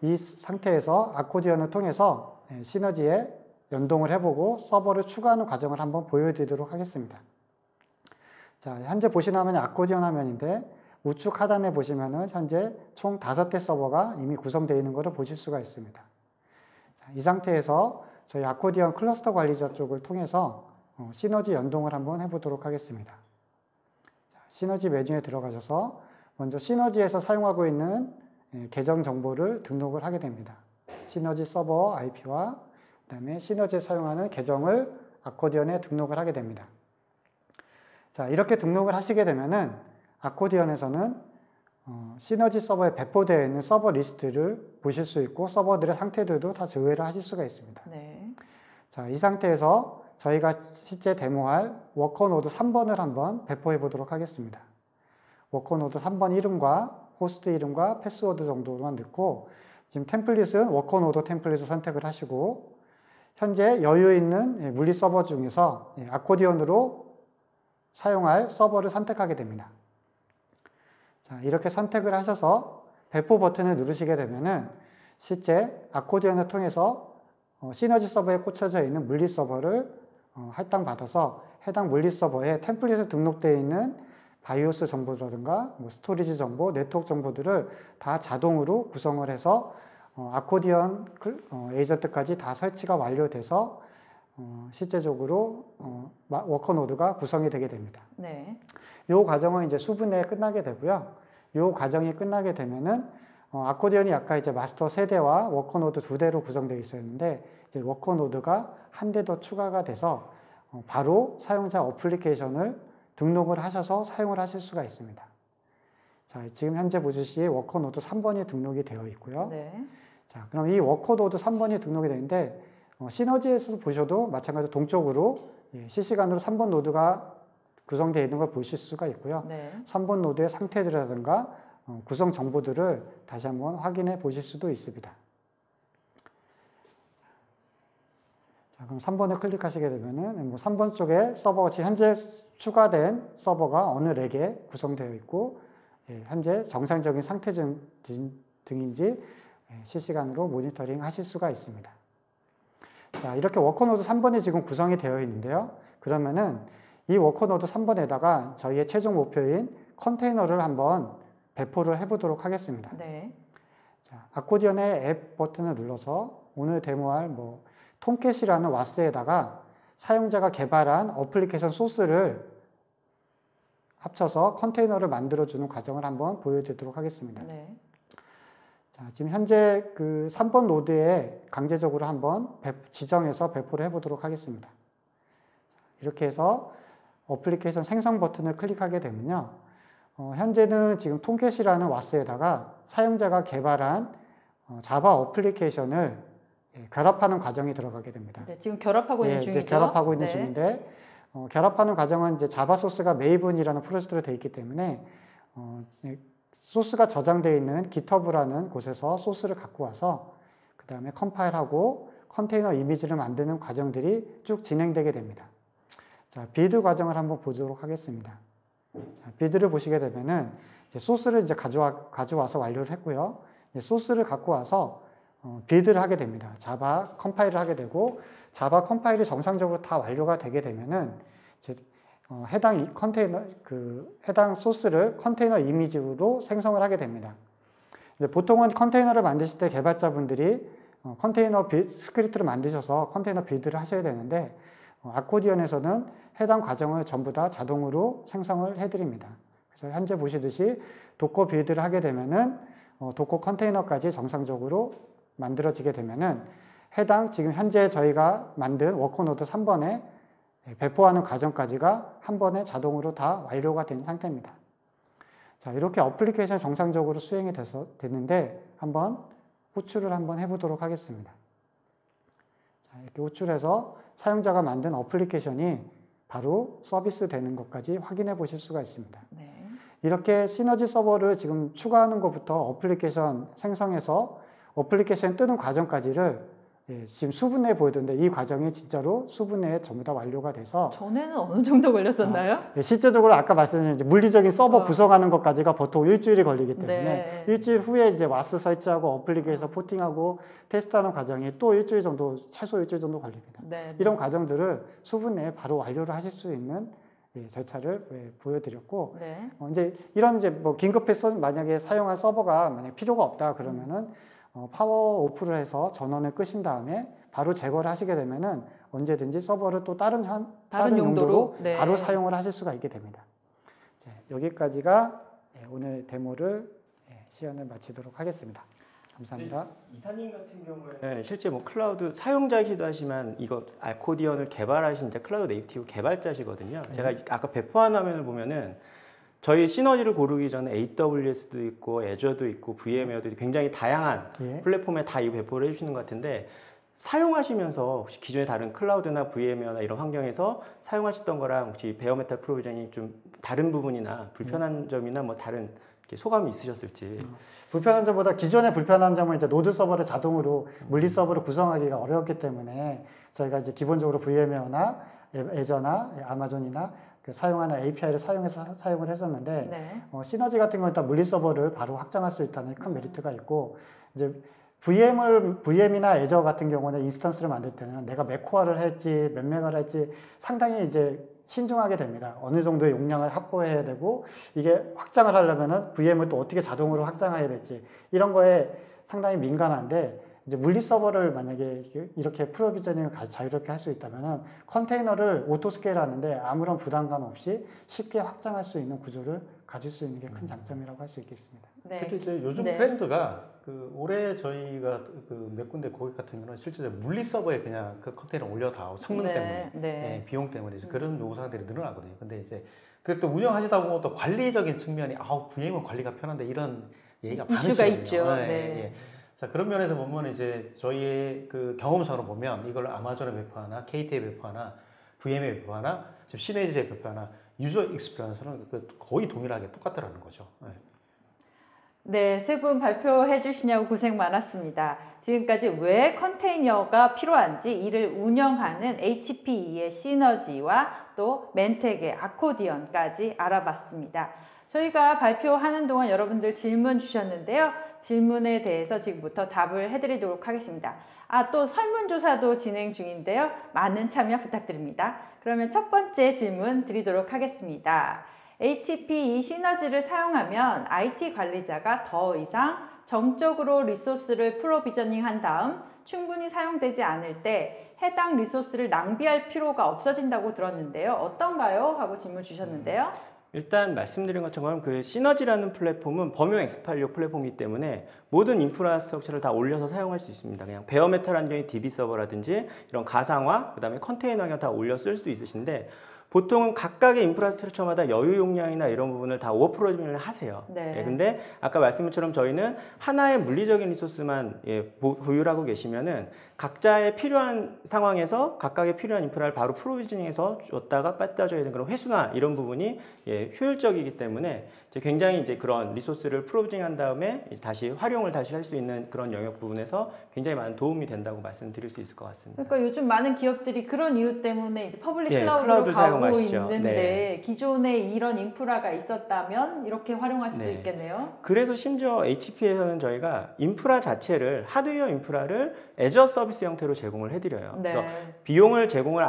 이 상태에서 아코디언을 통해서 시너지에 연동을 해보고 서버를 추가하는 과정을 한번 보여드리도록 하겠습니다. 자, 현재 보시는 화면이 아코디언 화면인데 우측 하단에 보시면은 현재 총 5대 서버가 이미 구성되어 있는 것을 보실 수가 있습니다. 자, 이 상태에서 저희 아코디언 클러스터 관리자 쪽을 통해서 시너지 연동을 한번 해보도록 하겠습니다. 자, 시너지 메뉴에 들어가셔서 먼저 시너지에서 사용하고 있는 계정 정보를 등록을 하게 됩니다. 시너지 서버 IP와 그다음에 시너지에 사용하는 계정을 아코디언에 등록을 하게 됩니다. 자, 이렇게 등록을 하시게 되면은 아코디언에서는 시너지 서버에 배포되어 있는 서버 리스트를 보실 수 있고 서버들의 상태들도 다 조회를 하실 수가 있습니다. 네. 자, 이 상태에서 저희가 실제 데모할 워커 노드 3번을 한번 배포해 보도록 하겠습니다. 워커 노드 3번 이름과 호스트 이름과 패스워드 정도만 넣고 지금 템플릿은 워커 노드 템플릿을 선택을 하시고 현재 여유 있는 물리 서버 중에서 아코디언으로 사용할 서버를 선택하게 됩니다. 자, 이렇게 선택을 하셔서 배포 버튼을 누르시게 되면은 실제 아코디언을 통해서 시너지 서버에 꽂혀져 있는 물리 서버를 할당받아서 해당 물리 서버에 템플릿에 등록되어 있는 바이오스 정보라든가 스토리지 정보, 네트워크 정보들을 다 자동으로 구성을 해서 아코디언 에이전트까지 다 설치가 완료돼서 실제적으로 워커 노드가 구성이 되게 됩니다. 네. 이 과정은 이제 수분에 끝나게 되고요. 이 과정이 끝나게 되면은 아코디언이 아까 이제 마스터 3대와 워커 노드 2대로 구성되어 있었는데 이제 워커 노드가 한 대 더 추가가 돼서 바로 사용자 어플리케이션을 등록을 하셔서 사용을 하실 수가 있습니다. 자, 지금 현재 보시기 워커 노드 3번이 등록이 되어 있고요. 네. 자, 그럼 이 워커 노드 3번이 등록이 되는데 시너지에서 보셔도 마찬가지로 동쪽으로 실시간으로 3번 노드가 구성되어 있는 걸 보실 수가 있고요. 네. 3번 노드의 상태들이라든가 구성 정보들을 다시 한번 확인해 보실 수도 있습니다. 자, 그럼 3번을 클릭하시게 되면은 3번 쪽에 서버가 현재 추가된 서버가 어느 렉에 구성되어 있고 현재 정상적인 상태 등인지 실시간으로 모니터링 하실 수가 있습니다. 자, 이렇게 워커노드 3번이 지금 구성이 되어 있는데요. 그러면은 이 워커노드 3번에다가 저희의 최종 목표인 컨테이너를 한번 배포를 해보도록 하겠습니다. 네. 자, 아코디언의 앱 버튼을 눌러서 오늘 데모할 톰캣이라는 와스에다가 사용자가 개발한 어플리케이션 소스를 합쳐서 컨테이너를 만들어주는 과정을 한번 보여드리도록 하겠습니다. 네. 자, 지금 현재 그 3번 노드에 강제적으로 한번 지정해서 배포를 해보도록 하겠습니다. 이렇게 해서 어플리케이션 생성 버튼을 클릭하게 되면요. 현재는 지금 톰캣이라는 와스에다가 사용자가 개발한 자바 어플리케이션을 결합하는 과정이 들어가게 됩니다. 네, 지금 결합하고 있는 중이죠. 이제 결합하고 있는 네. 중인데 결합하는 과정은 이제 자바 소스가 메이븐이라는 프로젝트로 되어 있기 때문에 소스가 저장되어 있는 GitHub라는 곳에서 소스를 갖고 와서 그 다음에 컴파일하고 컨테이너 이미지를 만드는 과정들이 쭉 진행되게 됩니다. 자, 빌드 과정을 한번 보도록 하겠습니다. 자, 빌드를 보시게 되면은 이제 소스를 이제 가져와서 완료를 했고요. 이제 소스를 갖고 와서 빌드를 하게 됩니다. 자바 컴파일을 하게 되고 자바 컴파일이 정상적으로 다 완료가 되게 되면은 이제 해당 컨테이너 해당 소스를 컨테이너 이미지로 생성을 하게 됩니다. 보통은 컨테이너를 만드실 때 개발자분들이 컨테이너 스크립트를 만드셔서 컨테이너 빌드를 하셔야 되는데 아코디언에서는 해당 과정을 전부 다 자동으로 생성을 해드립니다. 그래서 현재 보시듯이 도커 빌드를 하게 되면은 도커 컨테이너까지 정상적으로 만들어지게 되면은 해당 지금 현재 저희가 만든 워커노드 3번에 배포하는 과정까지가 한 번에 자동으로 다 완료가 된 상태입니다. 자, 이렇게 어플리케이션 정상적으로 수행이 됐는데 한번 호출을 한번 해보도록 하겠습니다. 자, 이렇게 호출해서 사용자가 만든 어플리케이션이 바로 서비스 되는 것까지 확인해 보실 수가 있습니다. 네. 이렇게 시너지 서버를 지금 추가하는 것부터 어플리케이션 생성해서 어플리케이션 뜨는 과정까지를 지금 수분 내에 보여드는데 이 과정이 진짜로 수분 내에 전부 다 완료가 돼서 전에는 어느 정도 걸렸었나요? 실제적으로 아까 말씀드린 물리적인 서버 구성하는 것까지가 보통 일주일이 걸리기 때문에 네. 일주일 후에 이제 와스 설치하고 어플리케이션 포팅하고 테스트하는 과정이 또 일주일 정도 최소 일주일 정도 걸립니다. 네. 이런 과정들을 수분 내에 바로 완료를 하실 수 있는 절차를 보여드렸고 네. 이제 이런 이제 긴급해서 만약에 사용할 서버가 만약 필요가 없다 그러면은 파워 오프를 해서 전원을 끄신 다음에 바로 제거를 하시게 되면은 언제든지 서버를 또 다른 용도로 네. 바로 사용을 하실 수가 있게 됩니다. 여기까지가 오늘 데모를 시연을 마치도록 하겠습니다. 감사합니다. 이사님 같은 경우에는 실제 클라우드 사용자이기도 하지만 이거 아코디언을 개발하신 이제 클라우드 네이티브 개발자시거든요. 제가 아까 배포한 화면을 보면은 저희 시너지를 고르기 전에 AWS도 있고 애저도 있고 VMware도 있고 굉장히 다양한 플랫폼에 다 이 배포를 해주시는 것 같은데 사용하시면서 혹시 기존의 다른 클라우드나 VMware나 이런 환경에서 사용하셨던 거랑 혹시 베어메탈 프로비저닝이 좀 다른 부분이나 불편한 점이나 다른 소감이 있으셨을지. 불편한 점보다 기존의 불편한 점은 이제 노드 서버를 자동으로 물리 서버로 구성하기가 어렵기 때문에 저희가 이제 기본적으로 VMware나 애저나 아마존이나 사용하는 API를 사용해서 사용을 했었는데 네. 시너지 같은 경우는 일단 물리 서버를 바로 확장할 수 있다는 큰 메리트가 있고 이제 VM이나 애저 같은 경우는 인스턴스를 만들 때는 내가 몇 코어를 할지 몇 메가를 할지 상당히 이제 신중하게 됩니다. 어느 정도의 용량을 확보해야 되고 이게 확장을 하려면은 VM을 또 어떻게 자동으로 확장해야 될지 이런 거에 상당히 민감한데 이제 물리 서버를 만약에 이렇게 프로비저닝을 자유롭게 할 수 있다면은 컨테이너를 오토스케일 하는데 아무런 부담감 없이 쉽게 확장할 수 있는 구조를 가질 수 있는 게 큰 장점이라고 할 수 있겠습니다. 네. 특히 이제 요즘 네. 트렌드가 올해 저희가 몇 군데 고객 같은 경우는 실제로 물리 서버에 그냥 그 컨테이너 올려다 성능 네. 때문에, 네. 비용 때문에 이제 그런 요구사항들이 늘어나거든요. 근데 이제 그또 운영하시다 보면 또 관리적인 측면이 VM은 관리가 편한데 이런 얘기가 이슈가 많으시거든요. 있죠. 예, 네. 예. 자, 그런 면에서 보면 이제 저희의 그 경험상으로 보면 이걸 아마존에 배포하나 KT에 배포하나 VM에 배포하나 지금 시너지에 배포하나 유저 익스피리언스는 거의 동일하게 똑같다라는 거죠. 예. 네, 세 분 발표해 주시냐고 고생 많았습니다. 지금까지 왜 컨테이너가 필요한지 이를 운영하는 HPE의 시너지와 또 멘텍의 아코디언까지 알아봤습니다. 저희가 발표하는 동안 여러분들 질문 주셨는데요. 질문에 대해서 지금부터 답을 해드리도록 하겠습니다. 또 설문조사도 진행 중인데요. 많은 참여 부탁드립니다. 그러면 첫 번째 질문 드리도록 하겠습니다. HPE 시너지를 사용하면 IT 관리자가 더 이상 정적으로 리소스를 프로비저닝한 다음 충분히 사용되지 않을 때 해당 리소스를 낭비할 필요가 없어진다고 들었는데요. 어떤가요? 하고 질문 주셨는데요. 일단 말씀드린 것처럼 그 시너지라는 플랫폼은 범용 X86 플랫폼이기 때문에 모든 인프라스트럭처를 다 올려서 사용할 수 있습니다. 그냥 베어메탈 환경의 DB 서버라든지 이런 가상화, 그 다음에 컨테이너 환경 다 올려 쓸 수 있으신데 보통은 각각의 인프라스트럭처마다 여유 용량이나 이런 부분을 다 오버프로비저닝을 하세요. 네. 근데 아까 말씀드린 것처럼 저희는 하나의 물리적인 리소스만 보유를 하고 계시면은 각자의 필요한 상황에서 각각의 필요한 인프라를 바로 프로비저닝해서 줬다가 뺐다 줘야 되는 그런 회수나 이런 부분이 효율적이기 때문에 이제 굉장히 이제 그런 리소스를 프로비저닝한 다음에 다시 활용을 다시 할 수 있는 그런 영역 부분에서 굉장히 많은 도움이 된다고 말씀드릴 수 있을 것 같습니다. 그러니까 요즘 많은 기업들이 그런 이유 때문에 이제 퍼블릭 예, 클라우드로 클라우드 가고 사용하시죠. 있는데 네. 기존에 이런 인프라가 있었다면 이렇게 활용할 수도 네. 있겠네요. 그래서 심지어 HP에서는 저희가 인프라 자체를 하드웨어 인프라를 애저 서비스 형태로 제공을 해드려요. 네. 그래서 비용을 제공을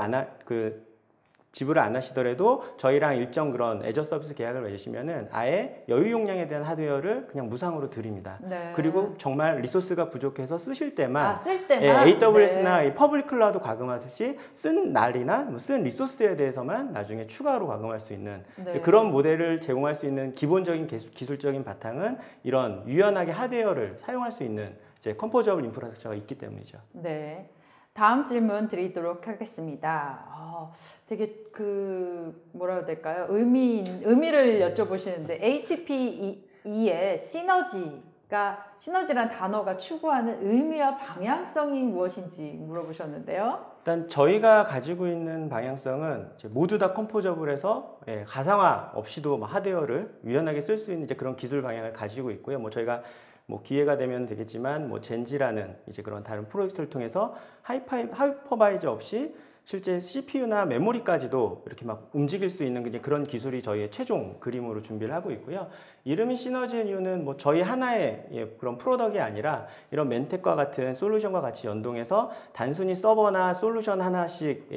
지불을 안 하시더라도 저희랑 일정 그런 애저 서비스 계약을 맺으시면은 아예 여유 용량에 대한 하드웨어를 그냥 무상으로 드립니다. 네. 그리고 정말 리소스가 부족해서 쓰실 때만 쓸 때만 AWS나 네. 이 퍼블릭 클라우드 과금하듯이 쓴 날이나 쓴 리소스에 대해서만 나중에 추가로 과금할 수 있는 네. 그런 모델을 제공할 수 있는 기본적인 기술적인 바탕은 이런 유연하게 하드웨어를 사용할 수 있는 이제 컴포저블 인프라스트럭처가 있기 때문이죠. 네. 다음 질문 드리도록 하겠습니다. 되게 뭐라 해야 될까요? 의미를 여쭤보시는데 HPE의 시너지란 단어가 추구하는 의미와 방향성이 무엇인지 물어보셨는데요. 일단 저희가 가지고 있는 방향성은 이제 모두 다 컴포저블해서 가상화 없이도 하드웨어를 유연하게 쓸 수 있는 이제 그런 기술 방향을 가지고 있고요. 저희가 기회가 되면 되겠지만 젠지라는 이제 그런 다른 프로젝트를 통해서 하이퍼바이저 없이 실제 CPU나 메모리까지도 이렇게 막 움직일 수 있는 그런 기술이 저희의 최종 그림으로 준비를 하고 있고요. 이름이 시너지인 이유는 저희 하나의 그런 프로덕이 아니라 이런 멘텍과 같은 솔루션과 같이 연동해서 단순히 서버나 솔루션 하나씩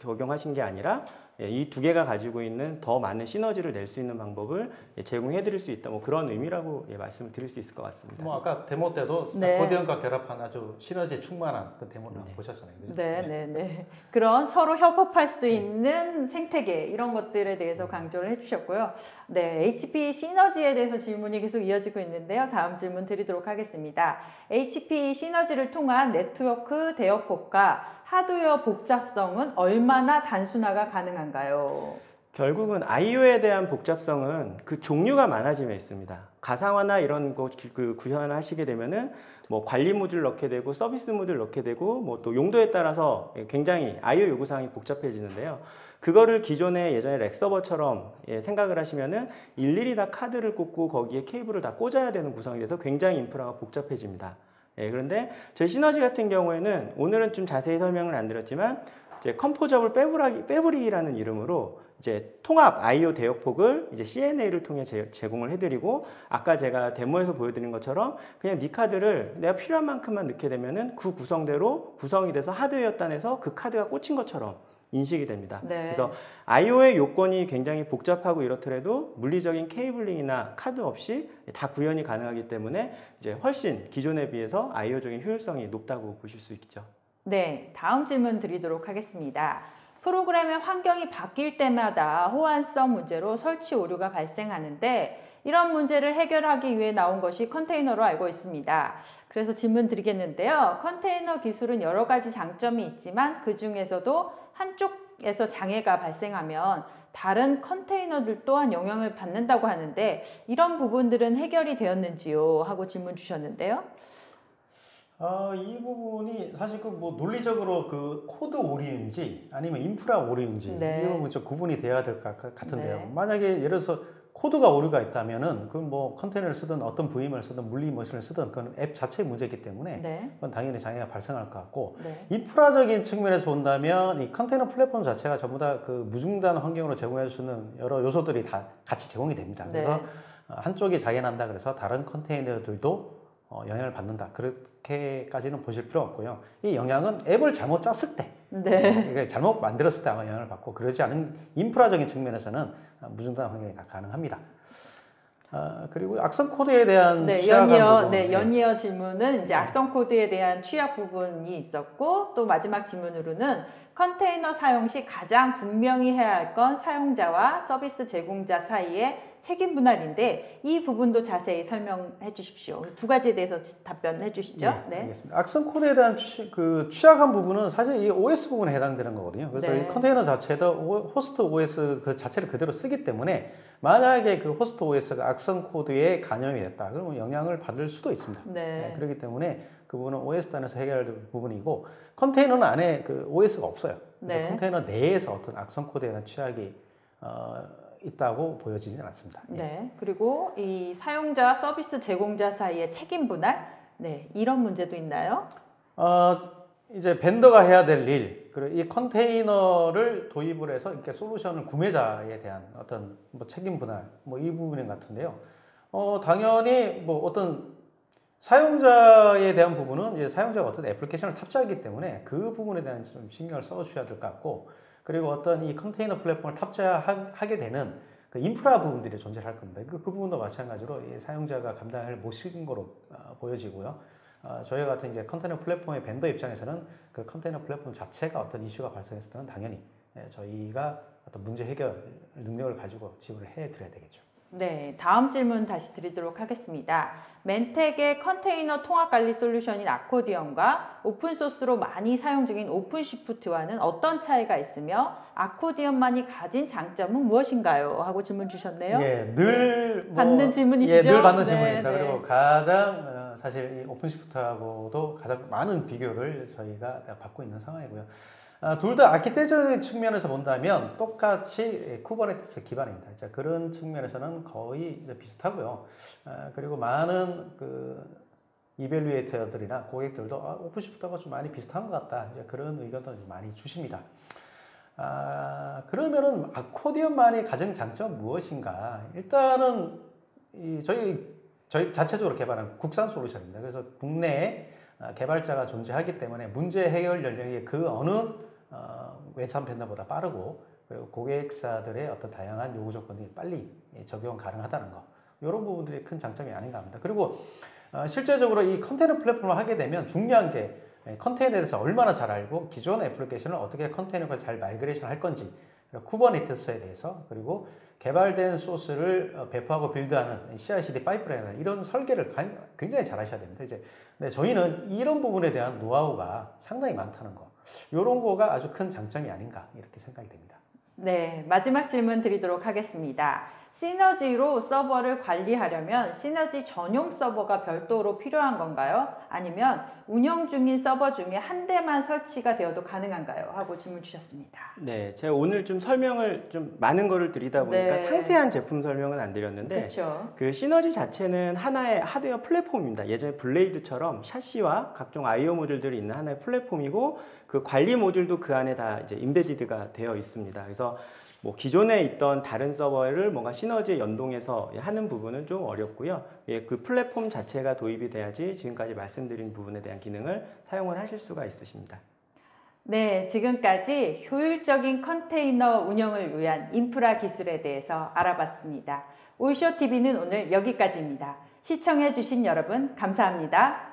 적용하신 게 아니라 이 두 개가 가지고 있는 더 많은 시너지를 낼 수 있는 방법을 제공해 드릴 수 있다. 그런 의미라고 말씀을 드릴 수 있을 것 같습니다. 아까 데모 때도 네. 아코디언과 결합한 아주 시너지에 충만한 그 데모를 보셨잖아요. 그죠? 네. 그런 서로 협업할 수 있는 생태계 이런 것들에 대해서 강조를 해주셨고요. 네, HP 시너지에 대해서 질문이 계속 이어지고 있는데요. 다음 질문 드리도록 하겠습니다. HP 시너지를 통한 네트워크 대역폭과 하드웨어 복잡성은 얼마나 단순화가 가능한가요? 결국은 I/O에 대한 복잡성은 그 종류가 많아짐에 있습니다. 가상화나 이런 거 구현을 하시게 되면은 관리 모듈 넣게 되고 서비스 모듈 넣게 되고 또 용도에 따라서 굉장히 I/O 요구사항이 복잡해지는데요. 그거를 기존에 예전에 렉서버처럼 생각을 하시면은 일일이 다 카드를 꽂고 거기에 케이블을 다 꽂아야 되는 구성이 돼서 굉장히 인프라가 복잡해집니다. 그런데 저희 시너지 같은 경우에는 오늘은 좀 자세히 설명을 안 드렸지만 이제 컴포저블 패브릭이라는 이름으로 이제 통합 I/O 대역폭을 이제 CNA를 통해 제공을 해드리고 아까 제가 데모에서 보여드린 것처럼 그냥 네 카드를 내가 필요한 만큼만 넣게 되면은 그 구성대로 구성이 돼서 하드웨어 단에서 그 카드가 꽂힌 것처럼 인식이 됩니다. 네. 그래서 I/O의 요건이 굉장히 복잡하고 이렇더라도 물리적인 케이블링이나 카드 없이 다 구현이 가능하기 때문에 이제 훨씬 기존에 비해서 I/O적인 효율성이 높다고 보실 수 있죠. 네, 다음 질문 드리도록 하겠습니다. 프로그램의 환경이 바뀔 때마다 호환성 문제로 설치 오류가 발생하는데 이런 문제를 해결하기 위해 나온 것이 컨테이너로 알고 있습니다. 그래서 질문 드리겠는데요. 컨테이너 기술은 여러 가지 장점이 있지만 그 중에서도 한쪽에서 장애가 발생하면 다른 컨테이너들 또한 영향을 받는다고 하는데 이런 부분들은 해결이 되었는지요? 하고 질문 주셨는데요. 이 부분이 사실 그 뭐 논리적으로 그 코드 오류인지 아니면 인프라 오류인지 네. 이런 거 좀 구분이 돼야 될 것 같은데요. 네. 만약에 예를 들어서 코드가 오류가 있다면은 그 뭐 컨테이너를 쓰든 어떤 VM을 쓰든 물리머신을 쓰든 그건 앱 자체의 문제이기 때문에 네. 그건 당연히 장애가 발생할 것 같고 네. 인프라적인 측면에서 본다면 이 컨테이너 플랫폼 자체가 전부 다 그 무중단 환경으로 제공해 주는 여러 요소들이 다 같이 제공이 됩니다. 그래서 네. 한쪽이 장애난다 그래서 다른 컨테이너들도 영향을 받는다. 그렇게까지는 보실 필요 없고요. 이 영향은 앱을 잘못 짰을 때, 네. 이게 잘못 만들었을 때 아마 영향을 받고 그러지 않은 인프라적인 측면에서는 무중단 환경이 다 가능합니다. 그리고 악성 코드에 대한 네, 취약한 부분, 연이어 질문은 이제 악성 코드에 대한 취약 부분이 있었고 또 마지막 질문으로는 컨테이너 사용 시 가장 분명히 해야 할 건 사용자와 서비스 제공자 사이의 책임 분할인데 이 부분도 자세히 설명해 주십시오. 두 가지에 대해서 답변해 주시죠. 네, 알겠습니다. 악성 코드에 대한 취약한 부분은 사실 이 OS 부분에 해당되는 거거든요. 그래서 네. 이 컨테이너 자체도 호스트 OS 그 자체를 그대로 쓰기 때문에 만약에 그 호스트 OS가 악성 코드에 간염이 됐다, 그러면 영향을 받을 수도 있습니다. 네. 그렇기 때문에 그 부분은 OS 단에서 해결할 부분이고 컨테이너는 안에 그 OS가 없어요. 그래서 네. 컨테이너 내에서 어떤 악성 코드에 대한 취약이 있다고 보여지지는 않습니다. 네. 그리고 이 사용자와 서비스 제공자 사이의 책임 분할, 네, 이런 문제도 있나요? 이제 벤더가 해야 될 일, 그리고 이 컨테이너를 도입을 해서 이렇게 솔루션을 구매자에 대한 어떤 뭐 책임 분할, 뭐 이 부분인 것 같은데요. 당연히 뭐 어떤 사용자에 대한 부분은 이제 사용자가 어떤 애플리케이션을 탑재하기 때문에 그 부분에 대한 좀 신경을 써주셔야 될 것 같고, 그리고 어떤 이 컨테이너 플랫폼을 탑재하게 되는 그 인프라 부분들이 존재할 겁니다. 그 부분도 마찬가지로 이 사용자가 감당을 못시킨 거로 보여지고요. 저희 같은 이제 컨테이너 플랫폼의 벤더 입장에서는 그 컨테이너 플랫폼 자체가 어떤 이슈가 발생했을 때는 당연히 저희가 어떤 문제 해결 능력을 가지고 지원을 해드려야 되겠죠. 네, 다음 질문 다시 드리도록 하겠습니다. 멘텍의 컨테이너 통합관리 솔루션인 아코디언과 오픈소스로 많이 사용 중인 오픈시프트와는 어떤 차이가 있으며 아코디언만이 가진 장점은 무엇인가요? 하고 질문 주셨네요. 예, 늘 받는 질문이시죠? 늘 받는 네, 질문입니다. 네. 그리고 가장 사실 이 오픈시프트하고도 가장 많은 비교를 저희가 받고 있는 상황이고요. 둘 다 아키텍처적인 측면에서 본다면 똑같이 쿠버네티스 기반입니다. 그런 측면에서는 거의 이제 비슷하고요. 그리고 많은 그 이벨리에이터들이나 고객들도 오픈시프트하고 좀 많이 비슷한 것 같다, 이제 그런 의견도 많이 주십니다. 그러면은 아코디언만이 가진 장점은 무엇인가? 일단은 저희 자체적으로 개발한 국산 솔루션입니다. 그래서 국내에 개발자가 존재하기 때문에 문제 해결 연령이 그 어느 외산 벤더보다 빠르고, 그리고 고객사들의 어떤 다양한 요구 조건이 빨리 적용 가능하다는 거, 이런 부분들이 큰 장점이 아닌가 합니다. 그리고 실제적으로 이 컨테이너 플랫폼을 하게 되면 중요한 게 컨테이너에 대해서 얼마나 잘 알고 기존 애플리케이션을 어떻게 컨테이너가 잘 마이그레이션 할 건지, 쿠버네티스에 대해서, 그리고 개발된 소스를 배포하고 빌드하는 CI/CD 파이프라인, 이런 설계를 굉장히 잘 하셔야 됩니다. 근데 저희는 이런 부분에 대한 노하우가 상당히 많다는 거, 이런 거가 아주 큰 장점이 아닌가 이렇게 생각이 됩니다. 네, 마지막 질문 드리도록 하겠습니다. 시너지로 서버를 관리하려면 시너지 전용 서버가 별도로 필요한 건가요? 아니면 운영 중인 서버 중에 한 대만 설치가 되어도 가능한가요? 하고 질문 주셨습니다. 네, 제가 오늘 좀 설명을 좀 많은 거를 드리다 보니까 네. 상세한 제품 설명은 안 드렸는데, 그렇죠. 그 시너지 자체는 하나의 하드웨어 플랫폼입니다. 예전에 블레이드처럼 샤시와 각종 I/O 모듈들이 있는 하나의 플랫폼이고, 그 관리 모듈도 그 안에 다 이제 인베디드가 되어 있습니다. 그래서 뭐 기존에 있던 다른 서버를 뭔가 시너지에 연동해서 하는 부분은 좀 어렵고요. 그 플랫폼 자체가 도입이 돼야지 지금까지 말씀드린 부분에 대한 기능을 사용을 하실 수가 있으십니다. 네, 지금까지 효율적인 컨테이너 운영을 위한 인프라 기술에 대해서 알아봤습니다. 올쇼TV는 오늘 여기까지입니다. 시청해주신 여러분 감사합니다.